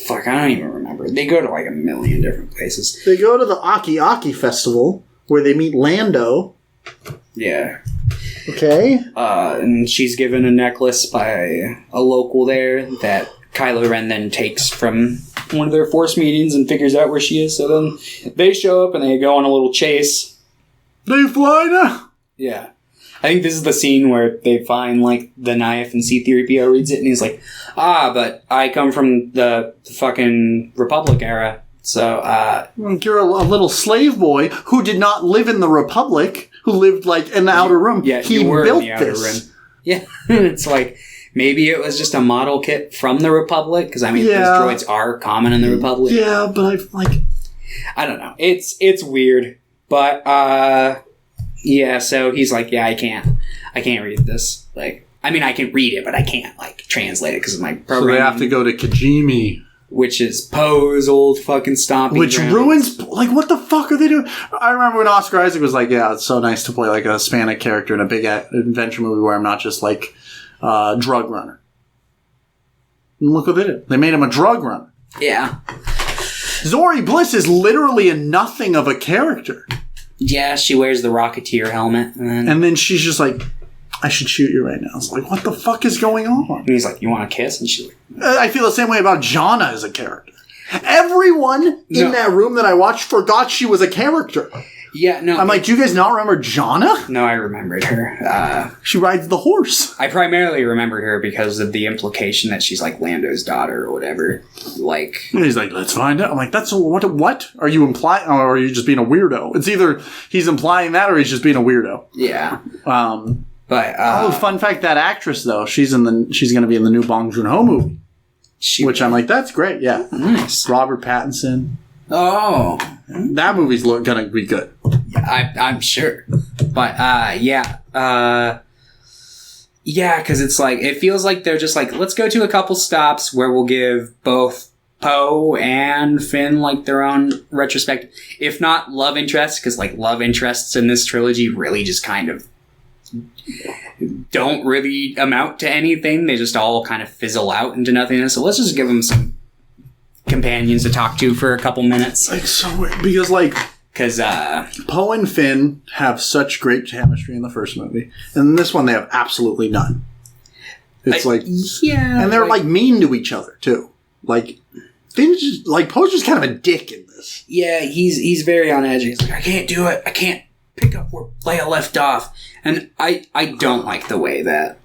Fuck, I don't even remember. They go to like a million different places. They go to the Aki Aki Festival, where they meet Lando. Yeah. Okay. And she's given a necklace by a local there that Kylo Ren then takes from one of their Force meetings and figures out where she is. So then they show up and they go on a little chase. They fly now? Yeah. I think this is the scene where they find, like, the knife and C-3PO reads it and he's like, but I come from the fucking Republic era, so, You're a little slave boy who did not live in the Republic, who lived, like, in the outer rim. Yeah, he built this. Yeah, it's like, maybe it was just a model kit from the Republic, because, I mean, these droids are common in the Republic. Yeah, but I don't know. It's weird, but, yeah, so he's like, yeah, I can't read this. Like, I mean, I can read it, but I can't, like, translate it because of my program. So they have to go to Kijimi. Which is Poe's old fucking stomping Which grounds. ruins, like, what the fuck are they doing? I remember when Oscar Isaac was like, yeah, it's so nice to play, like, a Hispanic character in a big adventure movie where I'm not just, like, a drug runner. And look what they did. They made him a drug runner. Yeah. Zori Bliss is literally a nothing of a character. Yeah, she wears the Rocketeer helmet. And then she's just like, I should shoot you right now. It's like, what the fuck is going on? And he's like, you want a kiss? And she's like... I feel the same way about Jana as a character. Everyone in that room that I watched forgot she was a character. Yeah, no. I'm like, do you guys not remember Jana? No, I remembered her. She rides the horse. I primarily remembered her because of the implication that she's like Lando's daughter or whatever. Like, and he's like, let's find out. I'm like, that's what? Are you implying, or are you just being a weirdo? It's either he's implying that or he's just being a weirdo. Yeah. But fun fact, that actress though, she's going to be in the new Bong Joon-ho movie. Which I'm like, that's great. Yeah. Nice. Robert Pattinson. Oh. That movie's gonna be good. Yeah, I'm sure. But, yeah, because it's like, it feels like they're just like, let's go to a couple stops where we'll give both Poe and Finn, like, their own retrospective. If not love interests, because, like, love interests in this trilogy really just kind of don't really amount to anything. They just all kind of fizzle out into nothingness. So let's just give them some companions to talk to for a couple minutes. It's so weird because, like, Poe and Finn have such great chemistry in the first movie, and in this one they have absolutely none. It's and they're like mean to each other too. Like, Finn's just like, Poe's just kind of a dick in this. Yeah, he's very on edge. He's like, I can't do it. I can't pick up where Leia left off, and I don't like the way that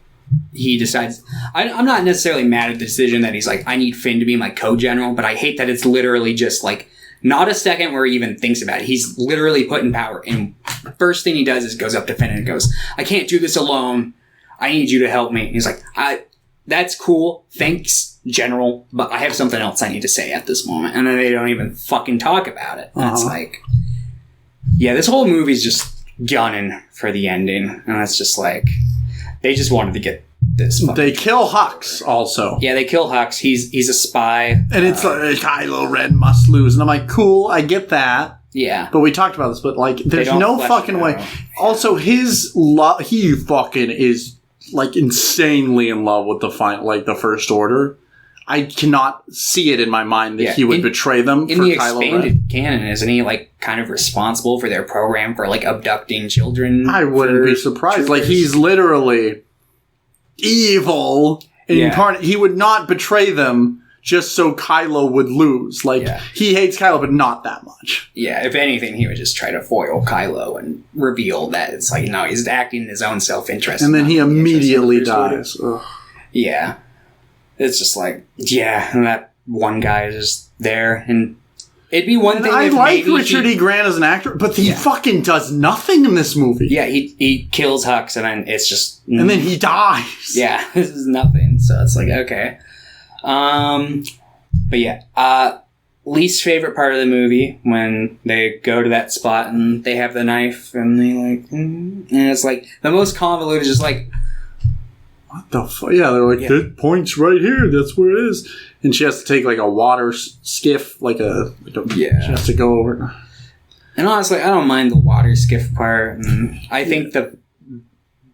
he decides. I'm not necessarily mad at the decision that he's like, I need Finn to be my co-general, but I hate that it's literally just like, not a second where he even thinks about it. He's literally put in power, and first thing he does is goes up to Finn and goes, I can't do this alone. I need you to help me. And he's like, that's cool. Thanks, General. But I have something else I need to say at this moment. And then they don't even fucking talk about it. And it's like, yeah, this whole movie's just gunning for the ending. And it's just like, they just wanted to get this. They kill Hux also. Yeah, they kill Hux. He's a spy. And it's like, Kylo Ren must lose. And I'm like, cool, I get that. Yeah. But we talked about this, but like, there's no fucking way. Also, his love, he fucking is like insanely in love with the First Order. I cannot see it in my mind that he would betray them for Kylo Ren. In the expanded canon, isn't he like kind of responsible for their program for like abducting children? I wouldn't be surprised. Troopers? Like, he's literally evil incarnate. He would not betray them just so Kylo would lose. Like, he hates Kylo, but not that much. Yeah, if anything, he would just try to foil Kylo and reveal that it's like, no, he's acting in his own self-interest. And then he immediately dies. Yeah. It's just like, and that one guy is just there. And it'd be one thing I like Richard E. Grant as an actor, but he fucking does nothing in this movie. Yeah, he kills Hux, and then it's just... And then he dies. Yeah, this is nothing. So it's like, okay. But yeah, least favorite part of the movie, when they go to that spot and they have the knife and they like, and it's like, the most convoluted is just like, what the fuck? Yeah, they're like, that point's right here, that's where it is. And she has to take like a water skiff, she has to go over. And honestly, I don't mind the water skiff part. And I think the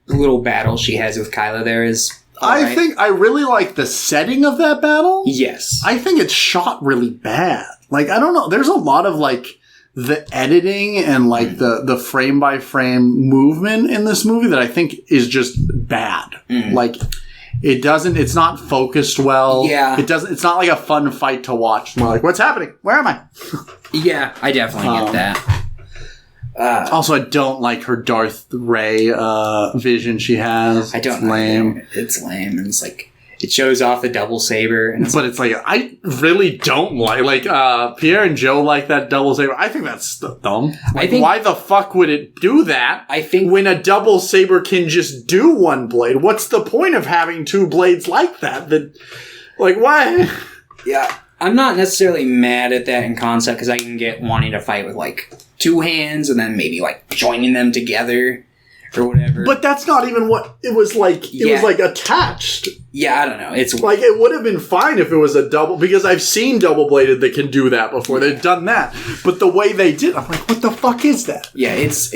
little battle she has with Kylo there is... I think I really like the setting of that battle. Yes. I think it's shot really bad. Like, I don't know. There's a lot of, like, the editing and, like, the frame-by-frame movement in this movie that I think is just bad. Like, it's not focused well. Yeah. It's not like a fun fight to watch. More like, what's happening? Where am I? Yeah, I definitely get that. Also, I don't like her Darth Ray vision she has. I don't know. It's lame, and it's like, it shows off the double saber. And but it's like, I really don't like Pierre and Joe like that double saber. I think that's dumb. Like, why the fuck would it do that? I think when a double saber can just do one blade, what's the point of having two blades like that? Like, why? Yeah, I'm not necessarily mad at that in concept, because I can get wanting to fight with like two hands and then maybe like joining them together or whatever. But that's not even what it was like. It was like attached. Yeah, I don't know. It's like, it would have been fine if it was a double, because I've seen double bladed that can do that before. They've done that. But the way they did, I'm like, what the fuck is that? Yeah, it's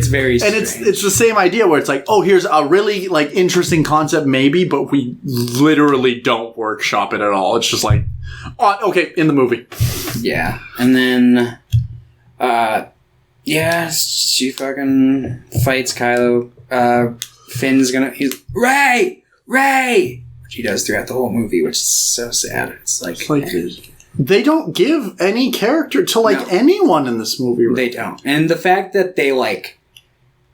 very strange. And it's the same idea where it's like, oh, here's a really like interesting concept maybe, but we literally don't workshop it at all. It's just like, okay, in the movie. Yeah. And then she fucking fights Kylo. He's Ray! She does throughout the whole movie, which is so sad. It's like they don't give any character to anyone in this movie. Right? They don't. And the fact that they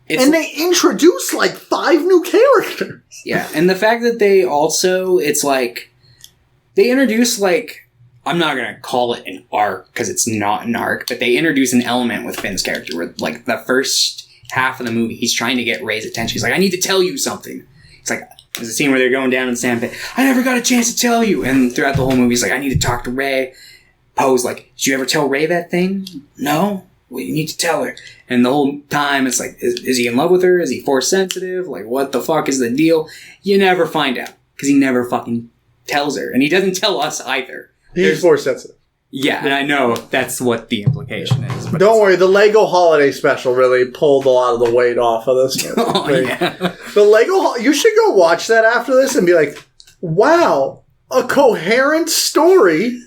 they introduce 5 new characters. Yeah, and the fact that they also, it's like, they introduce I'm not going to call it an arc, because it's not an arc, but they introduce an element with Finn's character where, the first half of the movie, he's trying to get Rey's attention. He's like, I need to tell you something. It's like, there's a scene where they're going down in the sandpit. I never got a chance to tell you. And throughout the whole movie, he's like, I need to talk to Rey. Poe's like, did you ever tell Rey that thing? No? Well, you need to tell her. And the whole time, it's like, is he in love with her? Is he force sensitive? What the fuck is the deal? You never find out, because he never fucking tells her. And he doesn't tell us either. He's force sensitive. Yeah, and I know that's what the implication is. But don't worry, the Lego Holiday Special really pulled a lot of the weight off of this movie. Oh, yeah. The Lego, you should go watch that after this and be like, wow, a coherent story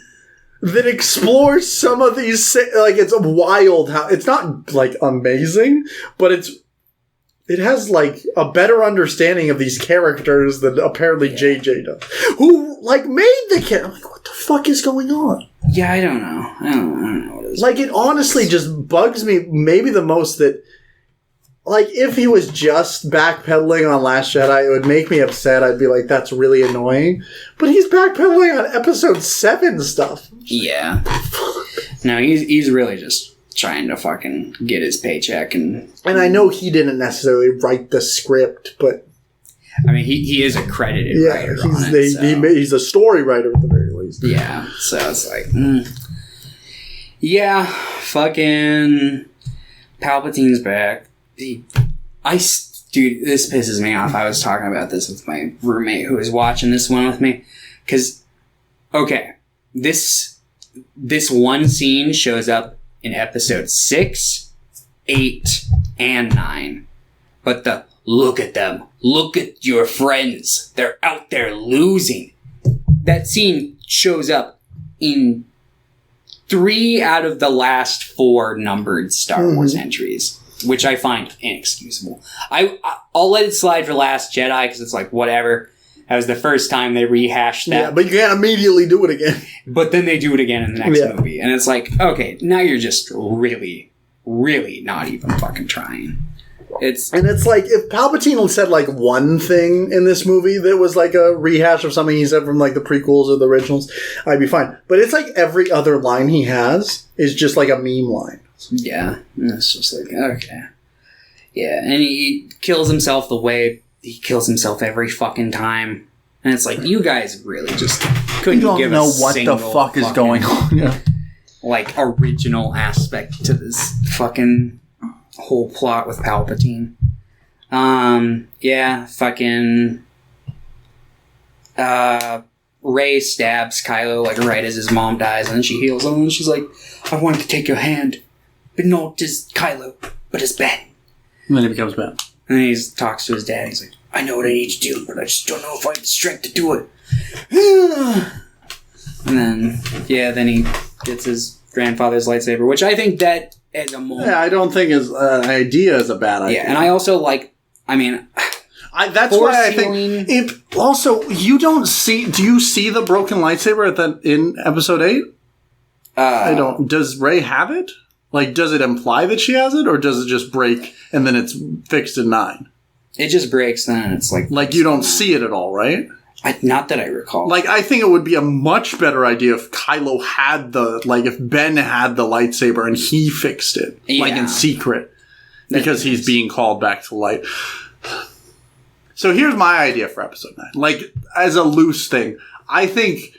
that explores some of these, it's wild how, it's not, amazing, but it has, a better understanding of these characters than apparently JJ does. Who, made the character. I'm like, what the fuck is going on? Yeah, I don't know. I don't know what it is. It honestly just bugs me maybe the most that, if he was just backpedaling on Last Jedi, it would make me upset. I'd be like, that's really annoying. But he's backpedaling on Episode 7 stuff. Yeah. No, he's really just trying to fucking get his paycheck. And I know he didn't necessarily write the script, but I mean, he is a credited writer on it. He's a story writer at the very least. Yeah, so it's like, yeah, fucking Palpatine's back. Dude, this pisses me off. I was talking about this with my roommate who was watching this one with me. Because, okay, this one scene shows up in episode 6, 8, and 9. But look at them. Look at your friends. They're out there losing. That scene shows up in 3 out of the last 4 numbered Star Wars entries, which I find inexcusable. I'll let it slide for Last Jedi because it's like, whatever. That was the first time they rehashed that. Yeah, but you can't immediately do it again. But then they do it again in the next movie. And it's like, okay, now you're just really, really not even fucking trying. It's like, if Palpatine said like one thing in this movie that was like a rehash of something he said from like the prequels or the originals, I'd be fine. But it's like every other line he has is just like a meme line. Yeah, it's just like, okay. Yeah, and he kills himself the way he kills himself every fucking time. And it's like, you guys really just couldn't give a what the fuck is going on. Yeah. Like, original aspect to this fucking whole plot with Palpatine. Yeah, fucking Rey stabs Kylo like right as his mom dies, and then she heals him, and she's like, I wanted to take your hand, but not as Kylo, but as Ben. And then he becomes Ben. And he talks to his dad, he's like, I know what I need to do, but I just don't know if I have the strength to do it. And then, then he gets his grandfather's lightsaber, which I think that as a moment. Yeah, I don't think his idea is a bad idea. Yeah, and I also that's why I think it. Also, you don't see. Do you see the broken lightsaber in episode 8? I don't. Does Rey have it? Like, does it imply that she has it, or does it just break and then it's fixed in 9? It just breaks, then it's like you don't see it at all, right? Not that I recall. Like, I think it would be a much better idea if Kylo had if Ben had the lightsaber and he fixed it, like in secret, because he's being called back to light. So here's my idea for episode 9. Like, as a loose thing, I think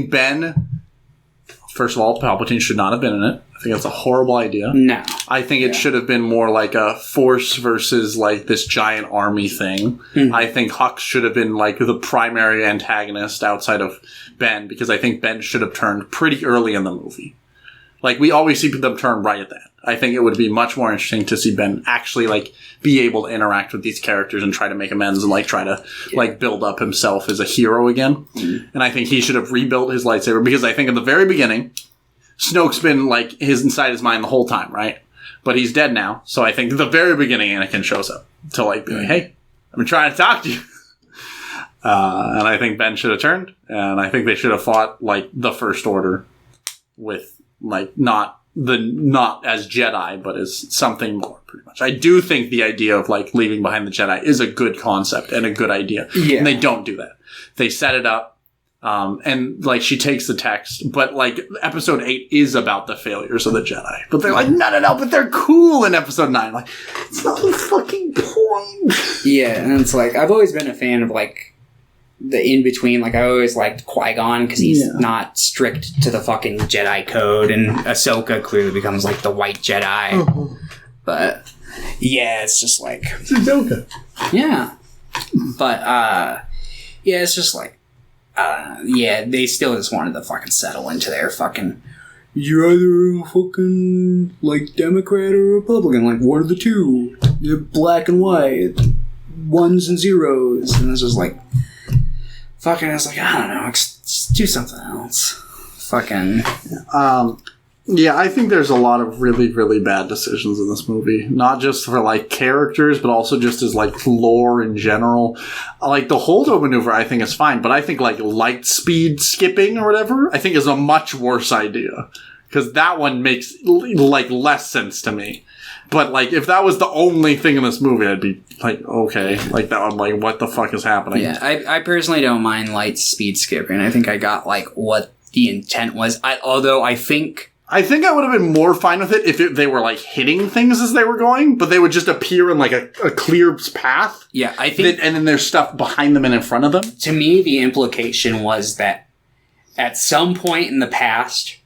Ben, first of all, Palpatine should not have been in it. I think that's a horrible idea. No. I think it should have been more like a Force versus like this giant army thing. Mm-hmm. I think Hux should have been like the primary antagonist outside of Ben, because I think Ben should have turned pretty early in the movie. Like, we always see them turn right at that. I think it would be much more interesting to see Ben actually like be able to interact with these characters and try to make amends and like try to like build up himself as a hero again. Mm-hmm. And I think he should have rebuilt his lightsaber, because I think at the very beginning, Snoke's been like inside his mind the whole time, right? But he's dead now, so I think at the very beginning Anakin shows up to like be like, "Hey, I've been trying to talk to you." And I think Ben should have turned, and I think they should have fought like the First Order with like not as Jedi, but as something more, pretty much. I do think the idea of like leaving behind the Jedi is a good concept and a good idea. Yeah. And they don't do that. They set it up. And like she takes the text, but like episode 8 is about the failures of the Jedi. But they're like, no, but they're cool in episode 9. Like, it's not the fucking point. Yeah, and it's like, I've always been a fan of like the in between. Like, I always liked Qui-Gon because he's not strict to the fucking Jedi code, and Ahsoka clearly becomes like the white Jedi. Uh-huh. But yeah, it's just like it's Ahsoka. Yeah, but it's just like. They still just wanted to fucking settle into their fucking, you're either a fucking, like, Democrat or Republican, like, one of the two. You're black and white, ones and zeros. And it's just like, fucking, I was like, I don't know, just do something else. Fucking. Yeah, I think there's a lot of really, really bad decisions in this movie. Not just for, like, characters, but also just as, like, lore in general. Like, the Holdo maneuver, I think, is fine. But I think, like, light speed skipping or whatever, I think is a much worse idea. Because that one makes, like, less sense to me. But, like, if that was the only thing in this movie, I'd be like, okay. Like, that one, like, what the fuck is happening? Yeah, I personally don't mind light speed skipping. I think I got, like, what the intent was. Although I think I think I would have been more fine with it if they were like hitting things as they were going, but they would just appear in like a clear path. Yeah, I think... And then there's stuff behind them and in front of them. To me, the implication was that at some point in the past,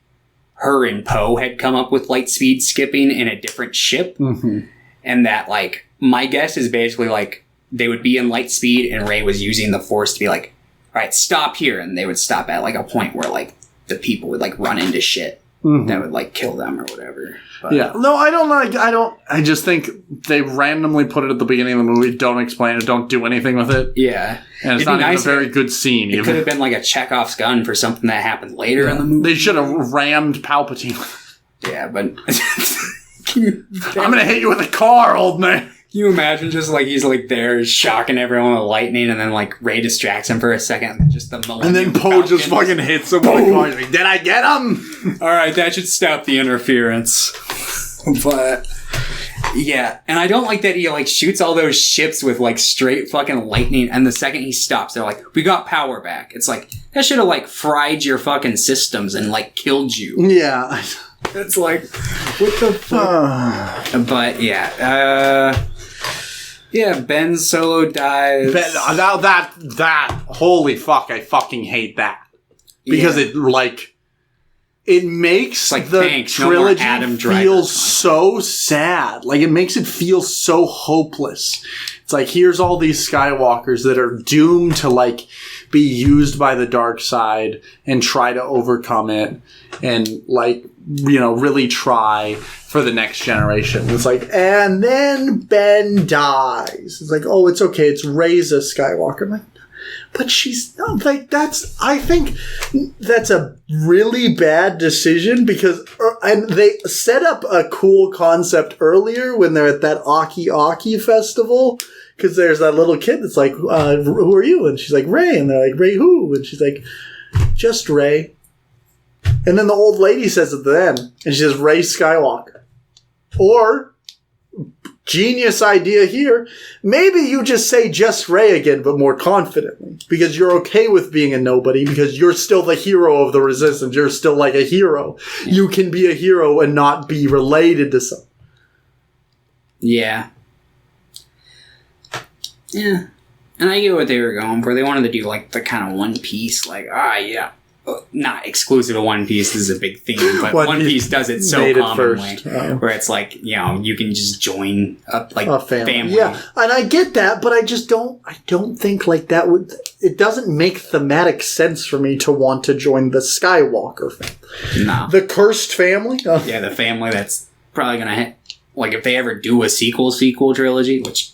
her and Poe had come up with light speed skipping in a different ship. Mm-hmm. And that, like, my guess is basically like they would be in light speed and Rey was using the Force to be like, all right, stop here. And they would stop at like a point where like the people would like run into shit. Mm-hmm. That would like kill them or whatever. But, yeah. No, I just think they randomly put it at the beginning of the movie, don't explain it, don't do anything with it. Yeah. And it's not even a very good scene. It could have been like a Chekhov's gun for something that happened later in the movie. They should have rammed Palpatine. Yeah, but... I'm gonna hit you with a car, old man. Can you imagine just like he's like there shocking everyone with lightning and then like Rey distracts him for a second and just the Millennium and then Poe just fucking hits him. Did I get him? Alright, that should stop the interference. But yeah, and I don't like that he like shoots all those ships with like straight fucking lightning and the second he stops they're like, we got power back. It's like, that should have like fried your fucking systems and like killed you. Yeah. It's like, what the fuck? But yeah, yeah, Ben Solo dies. That holy fuck, I fucking hate that. Because it like it makes like, the trilogy feel so sad. Like it makes it feel so hopeless. It's like here's all these Skywalkers that are doomed to like be used by the dark side and try to overcome it and like, you know, really try for the next generation. It's like, and then Ben dies. It's like, oh, it's okay. It's Rise of Skywalker. I'm like, but she's not like, I think that's a really bad decision because, and they set up a cool concept earlier when they're at that Aki festival. Because there's that little kid that's like, who are you? And she's like, Rey. And they're like, Rey who? And she's like, just Rey. And then the old lady says at the end, and she says, Rey Skywalker. Or, genius idea here, maybe you just say just Rey again, but more confidently. Because you're okay with being a nobody, because you're still the hero of the Resistance. You're still like a hero. You can be a hero and not be related to someone. Yeah. Yeah. And I get what they were going for. They wanted to do, like, the kind of One Piece, like, yeah. Not exclusive to One Piece, this is a big theme, but One Piece does it so commonly. Where it's like, you know, you can just join up, like, a family. Yeah, and I get that, but I don't think, like, that would... It doesn't make thematic sense for me to want to join the Skywalker family. No. The cursed family? Oh. Yeah, the family that's probably gonna hit... Like, if they ever do a sequel trilogy, which...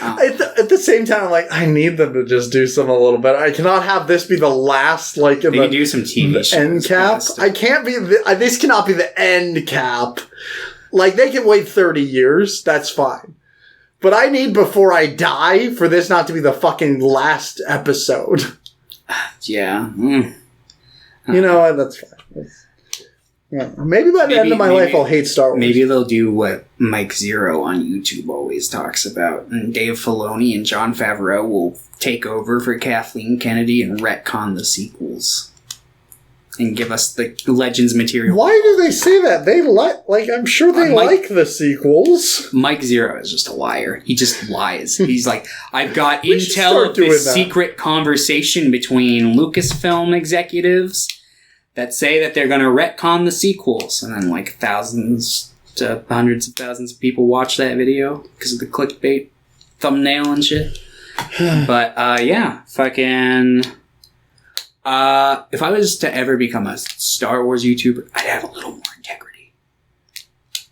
At the same time, I'm like, I need them to just do something a little better. I cannot have this be the last, like, in they can do some TV shows. End cap. I can't be. This cannot be the end cap. Like, they can wait 30 years. That's fine. But I need before I die for this not to be the fucking last episode. Yeah. You know, that's fine. Yeah. Maybe by the end of my life I'll hate Star Wars. Maybe they'll do what Mike Zero on YouTube always talks about. And Dave Filoni and Jon Favreau will take over for Kathleen Kennedy and retcon the sequels. And give us the Legends material. Why do they say that? They I'm sure they like the sequels. Mike Zero is just a liar. He just lies. He's like, I've got intel of this secret conversation between Lucasfilm executives that say that they're going to retcon the sequels. And then, like, thousands to hundreds of thousands of people watch that video because of the clickbait thumbnail and shit. But, yeah, fucking... if I was to ever become a Star Wars YouTuber, I'd have a little more integrity.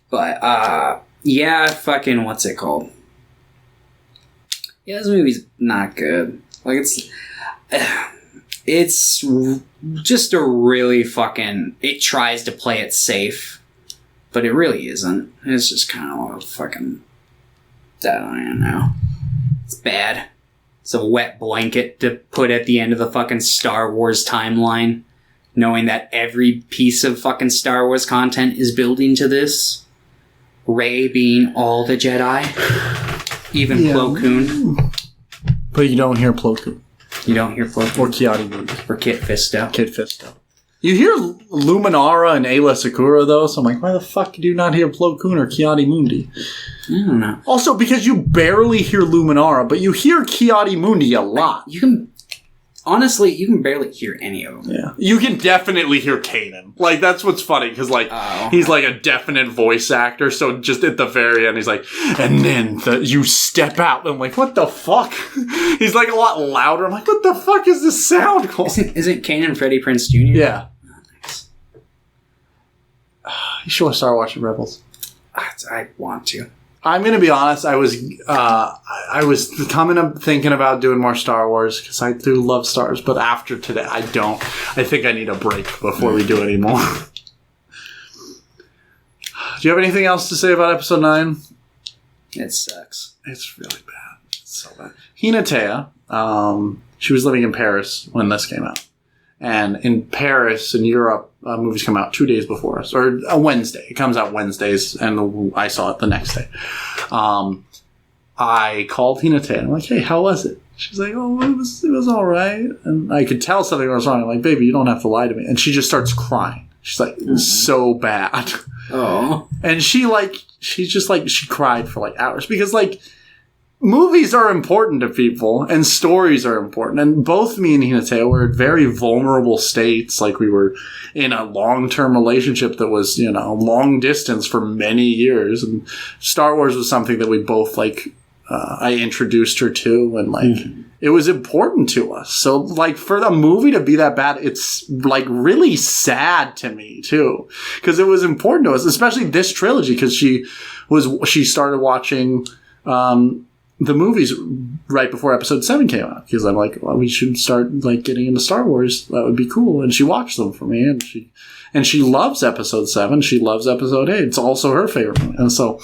But, yeah, fucking, what's it called? Yeah, this movie's not good. Like, it's just a really fucking... It tries to play it safe, but it really isn't. It's just kind of a fucking... I don't know. It's bad. It's a wet blanket to put at the end of the fucking Star Wars timeline, knowing that every piece of fucking Star Wars content is building to this. Rey being all the Jedi. Even Plo Koon. But you don't hear Plo Koon. You don't hear Plo Koon. Or Kiadi Booth. Or Kit Fisto. Kit Fisto. You hear Luminara and Ayla Sakura, though, so I'm like, why the fuck do you not hear Plo Koon or Ki-Adi-Mundi? I don't know. Also, because you barely hear Luminara, but you hear Ki-Adi-Mundi a lot. Honestly, you can barely hear any of them. Yeah. You can definitely hear Kanan. Like, that's what's funny, because, like, he's, like, a definite voice actor, so just at the very end, he's like, and then you step out. And I'm like, what the fuck? He's, like, a lot louder. I'm like, what the fuck is this sound called? Isn't Kanan Freddie Prinze Jr.? Yeah. Oh, nice. You should start watching Rebels. I want to. I'm going to be honest, I was coming up thinking about doing more Star Wars because I do love stars, but after today, I don't. I think I need a break before we do any more. Do you have anything else to say about Episode 9? It sucks. It's really bad. It's so bad. Hinatea, she was living in Paris when this came out. And in Paris, in Europe, movies come out 2 days before us, or a Wednesday. It comes out Wednesdays, and I saw it the next day. I called Hinatea, and I'm like, hey, how was it? She's like, oh, it was all right. And I could tell something was wrong. I'm like, baby, you don't have to lie to me. And she just starts crying. She's like, it was so bad. Oh. And she cried for, like, hours. Because, like, movies are important to people, and stories are important. And both me and Hinatea were at very vulnerable states. Like, we were in a long-term relationship that was, long distance for many years. And Star Wars was something that we both, like, I introduced her to, and, like, it was important to us. So, like, for the movie to be that bad, it's, like, really sad to me, too. Because it was important to us, especially this trilogy, because she started watching the movies right before Episode 7 came out, because I'm like, well, we should start, like, getting into Star Wars. That would be cool. And she watched them for me, and she loves Episode 7. She loves Episode 8. It's also her favorite movie. And so,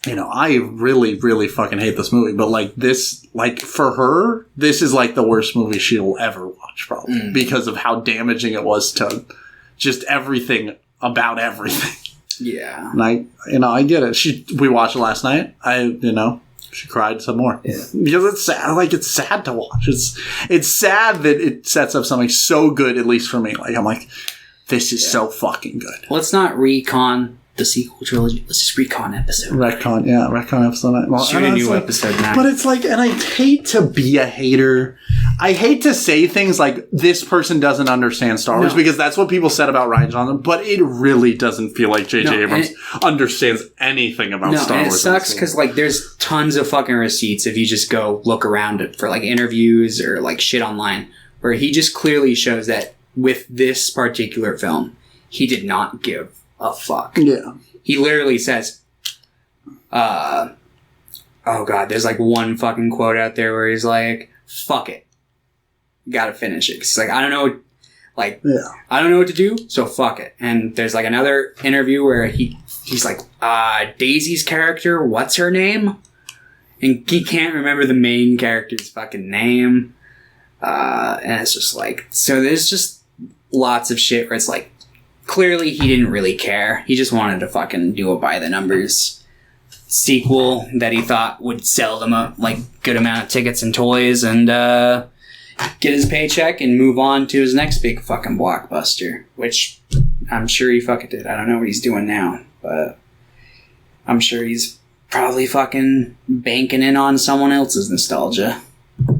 I really, really fucking hate this movie. But, like, this, like, for her, this is, like, the worst movie she'll ever watch, probably, because of how damaging it was to just everything about everything. Yeah. And I get it. We watched it last night. She cried some more. Yeah. Because it's sad. Like, it's sad to watch. It's sad that it sets up something so good, at least for me. Like, I'm like, this is so fucking good. Let's not recon the sequel trilogy. Let's just recon episode 9. Retcon episode 9. Well, shoot a new episode 9. But it's like, and I hate to be a hater. I hate to say things like, this person doesn't understand Star Wars, because that's what people said about Rian Johnson, but it really doesn't feel like J.J. Abrams understands anything about Star Wars. And it sucks because, like, there's tons of fucking receipts if you just go look around it for, like, interviews or, like, shit online, where he just clearly shows that with this particular film, he did not give a fuck. Yeah. He literally says, oh god, there's, like, one fucking quote out there where he's like, fuck it. Gotta finish it. 'Cause he's like, I don't know what to do, so fuck it. And there's, like, another interview where he's like, Daisy's character, what's her name? And he can't remember the main character's fucking name. And it's just like, so there's just lots of shit where it's like, clearly he didn't really care. He just wanted to fucking do a by the numbers sequel that he thought would sell them a, like, good amount of tickets and toys, and get his paycheck and move on to his next big fucking blockbuster, which I'm sure he fucking did. I don't know what he's doing now, but I'm sure he's probably fucking banking in on someone else's nostalgia.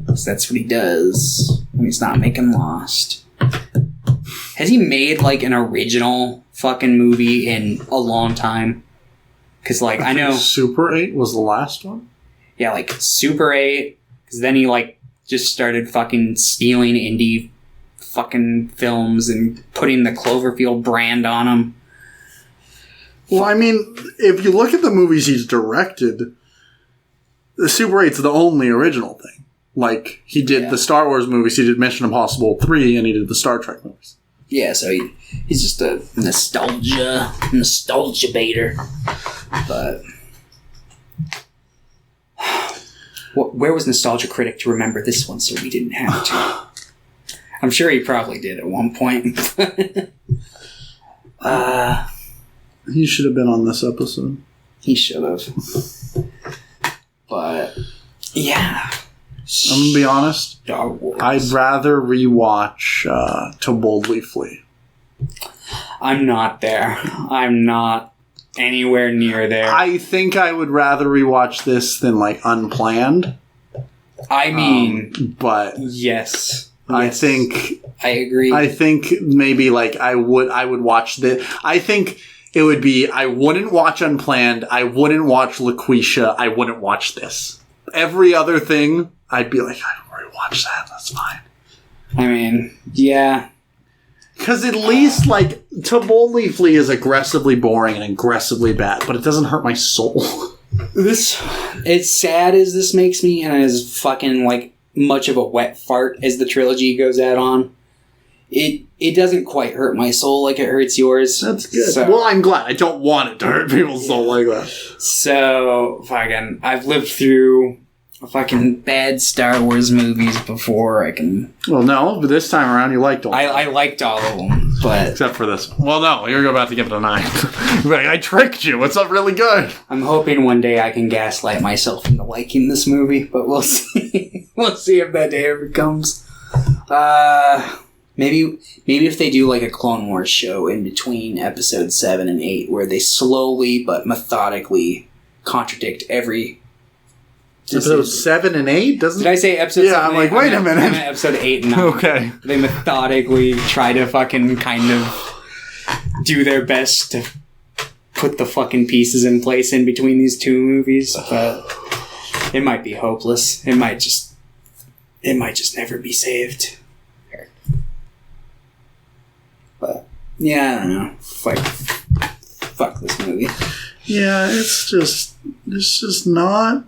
'Cause that's what he does when he's not making Lost. Has he made, like, an original fucking movie in a long time? Because, like, I know Super 8 was the last one? Yeah, like, Super 8, because then he, like, just started fucking stealing indie fucking films and putting the Cloverfield brand on them. Well, I mean, if you look at the movies he's directed, the Super 8's the only original thing. Like, he did the Star Wars movies, he did Mission Impossible 3, and he did the Star Trek movies. Yeah, so he's just a nostalgia baiter. But where was Nostalgia Critic to remember this one so we didn't have to? I'm sure he probably did at one point. He should have been on this episode. He should have. But, yeah. I'm going to be honest. Star Wars. I'd rather rewatch To Boldly Flee. I'm not there. I'm not anywhere near there. I think I would rather rewatch this than, like, Unplanned. I mean... but... Yes. I think... I agree. I think maybe, like, I would watch this. I think it would be... I wouldn't watch Unplanned. I wouldn't watch LaQuisha. I wouldn't watch this. Every other thing, I'd be like, I'd already watch that. That's fine. I mean, yeah. Because at least, like, To Boldly Flee is aggressively boring and aggressively bad, but it doesn't hurt my soul. As sad as this makes me, and as fucking, like, much of a wet fart as the trilogy goes out on, it doesn't quite hurt my soul like it hurts yours. That's good. So, well, I'm glad. I don't want it to hurt people's soul like that. So, fucking, I've lived through fucking bad Star Wars movies before. I can... Well, no, but this time around you liked all of them. I liked all of them, but... Except for this one. Well, no, you're about to give it a 9. You're like, I tricked you. It's not really good. I'm hoping one day I can gaslight myself into liking this movie, but we'll see. We'll see if that day ever comes. Maybe if they do like a Clone Wars show in between episodes 7 and 8, where they slowly but methodically contradict every... Episode 7 and 8? Did I say episode 7 Yeah, I'm like, wait a minute. I meant episode 8 and 9. Okay. They methodically try to fucking kind of do their best to put the fucking pieces in place in between these two movies, but it might be hopeless. It might just never be saved. But yeah, I don't know. Fuck this movie. Yeah, it's just not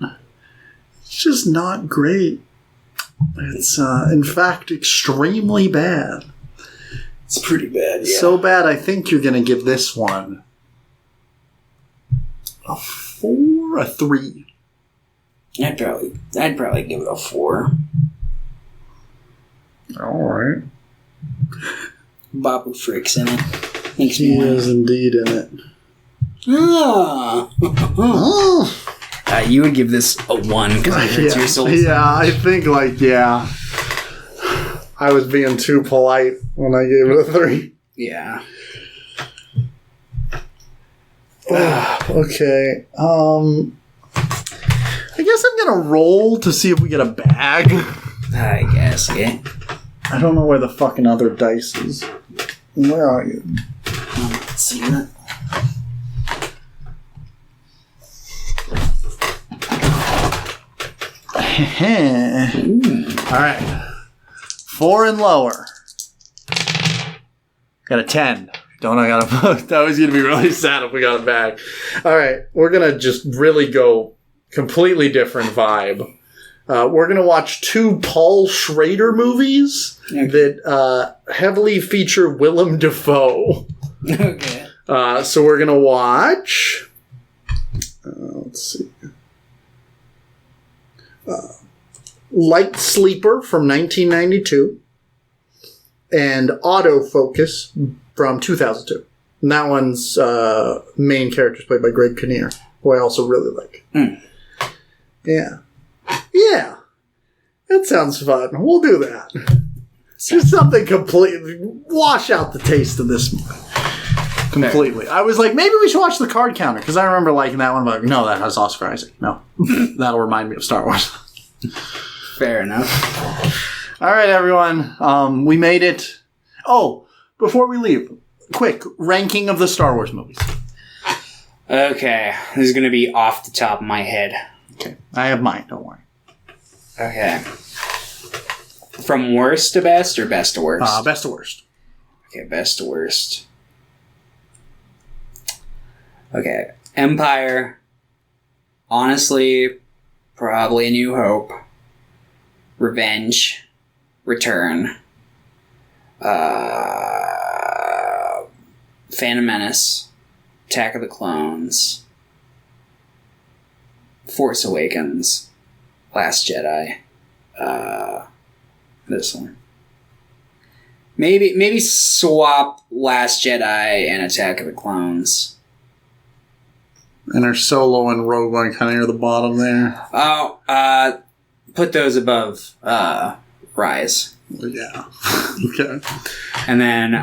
great. It's in fact extremely bad. It's pretty bad. Yeah. So bad, I think you're gonna give this one a 4, a 3. I'd probably give it a 4. All right. Babu Frick's in it. Makes He me is indeed in it. You would give this a 1 because it hurts your soul. Yeah, I think I was being too polite when I gave it a 3. Yeah. Okay. I guess I'm gonna roll to see if we get a bag. I guess, yeah. I don't know where the fucking other dice is. Where are you? Let's see that. Alright. 4 and lower. Got a 10. That was going to be really sad if we got it back. Alright, we're going to just really go completely different vibe. We're going to watch 2 Paul Schrader movies that heavily feature Willem Dafoe. Okay. So we're going to watch... let's see. Light Sleeper from 1992 and Autofocus from 2002. And that one's main character is played by Greg Kinnear, who I also really like. Yeah. Yeah. That sounds fun. We'll do that. Just something completely... Wash out the taste of this movie. Completely. I was like, maybe we should watch The Card Counter, because I remember liking that one, but no, that has Oscar Isaac. No. That'll remind me of Star Wars. Fair enough. All right, everyone. We made it. Oh, before we leave, quick ranking of the Star Wars movies. Okay. This is going to be off the top of my head. Okay. I have mine. Don't worry. Okay. From worst to best or best to worst? Best to worst. Okay, best to worst. Okay. Empire. Honestly, probably A New Hope. Revenge. Return. Phantom Menace. Attack of the Clones. Force Awakens. Last Jedi. This one. Maybe swap Last Jedi and Attack of the Clones. And our Solo and Rogue One kind of near the bottom there. Oh, put those above Rise. Yeah. Okay. And then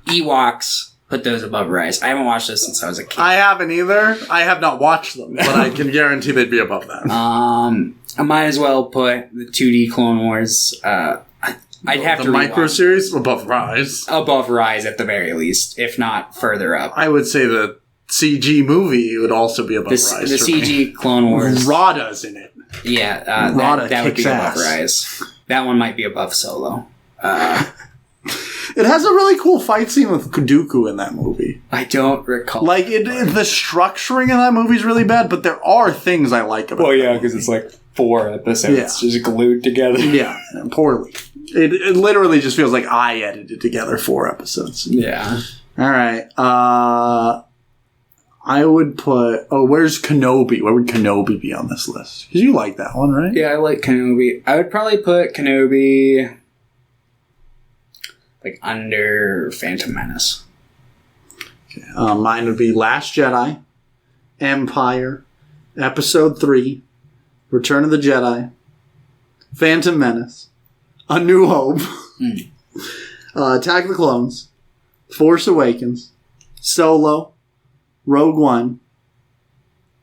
Ewoks, put those above Rise. I haven't watched this since I was a kid. I haven't either. I have not watched them, but I can guarantee they'd be above that. I might as well put the 2D Clone Wars. I'd have to the micro series above Rise. Above Rise at the very least, if not further up. I would say the CG movie would also be above Rise. The CG Clone Wars. Rada's in it. Yeah, Rada that would be above ass. Rise. That one might be above Solo. It has a really cool fight scene with Dooku in that movie. I don't recall. Like, the structuring in that movie is really bad, but there are things I like about it. Well, yeah, because it's like 4 episodes just glued together. Yeah, poorly. It literally just feels like I edited together 4 episodes. Yeah. All right. I would put... Oh, where's Kenobi? Where would Kenobi be on this list? Because you like that one, right? Yeah, I like Kenobi. I would probably put Kenobi... like under Phantom Menace. Okay. Mine would be Last Jedi, Empire, Episode 3, Return of the Jedi, Phantom Menace, A New Hope, Attack of the Clones, Force Awakens, Solo, Rogue One,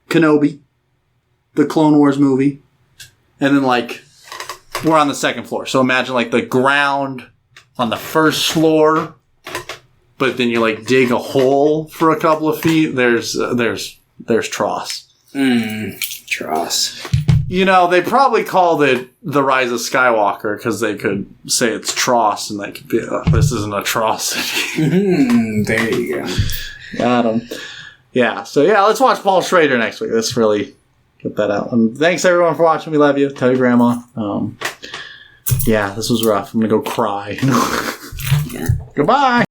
Kenobi, the Clone Wars movie, and then like we're on the second floor. So imagine like the ground on the first floor, but then you like dig a hole for a couple of feet. There's Tross. Tross. You know, they probably called it The Rise of Skywalker because they could say it's Tross and they could be, this is an atrocity. There you go. Got him. Yeah, so yeah, let's watch Paul Schrader next week. Let's really get that out. And thanks everyone for watching. We love you. Tell your grandma. Yeah, this was rough. I'm going to go cry. Yeah. Goodbye.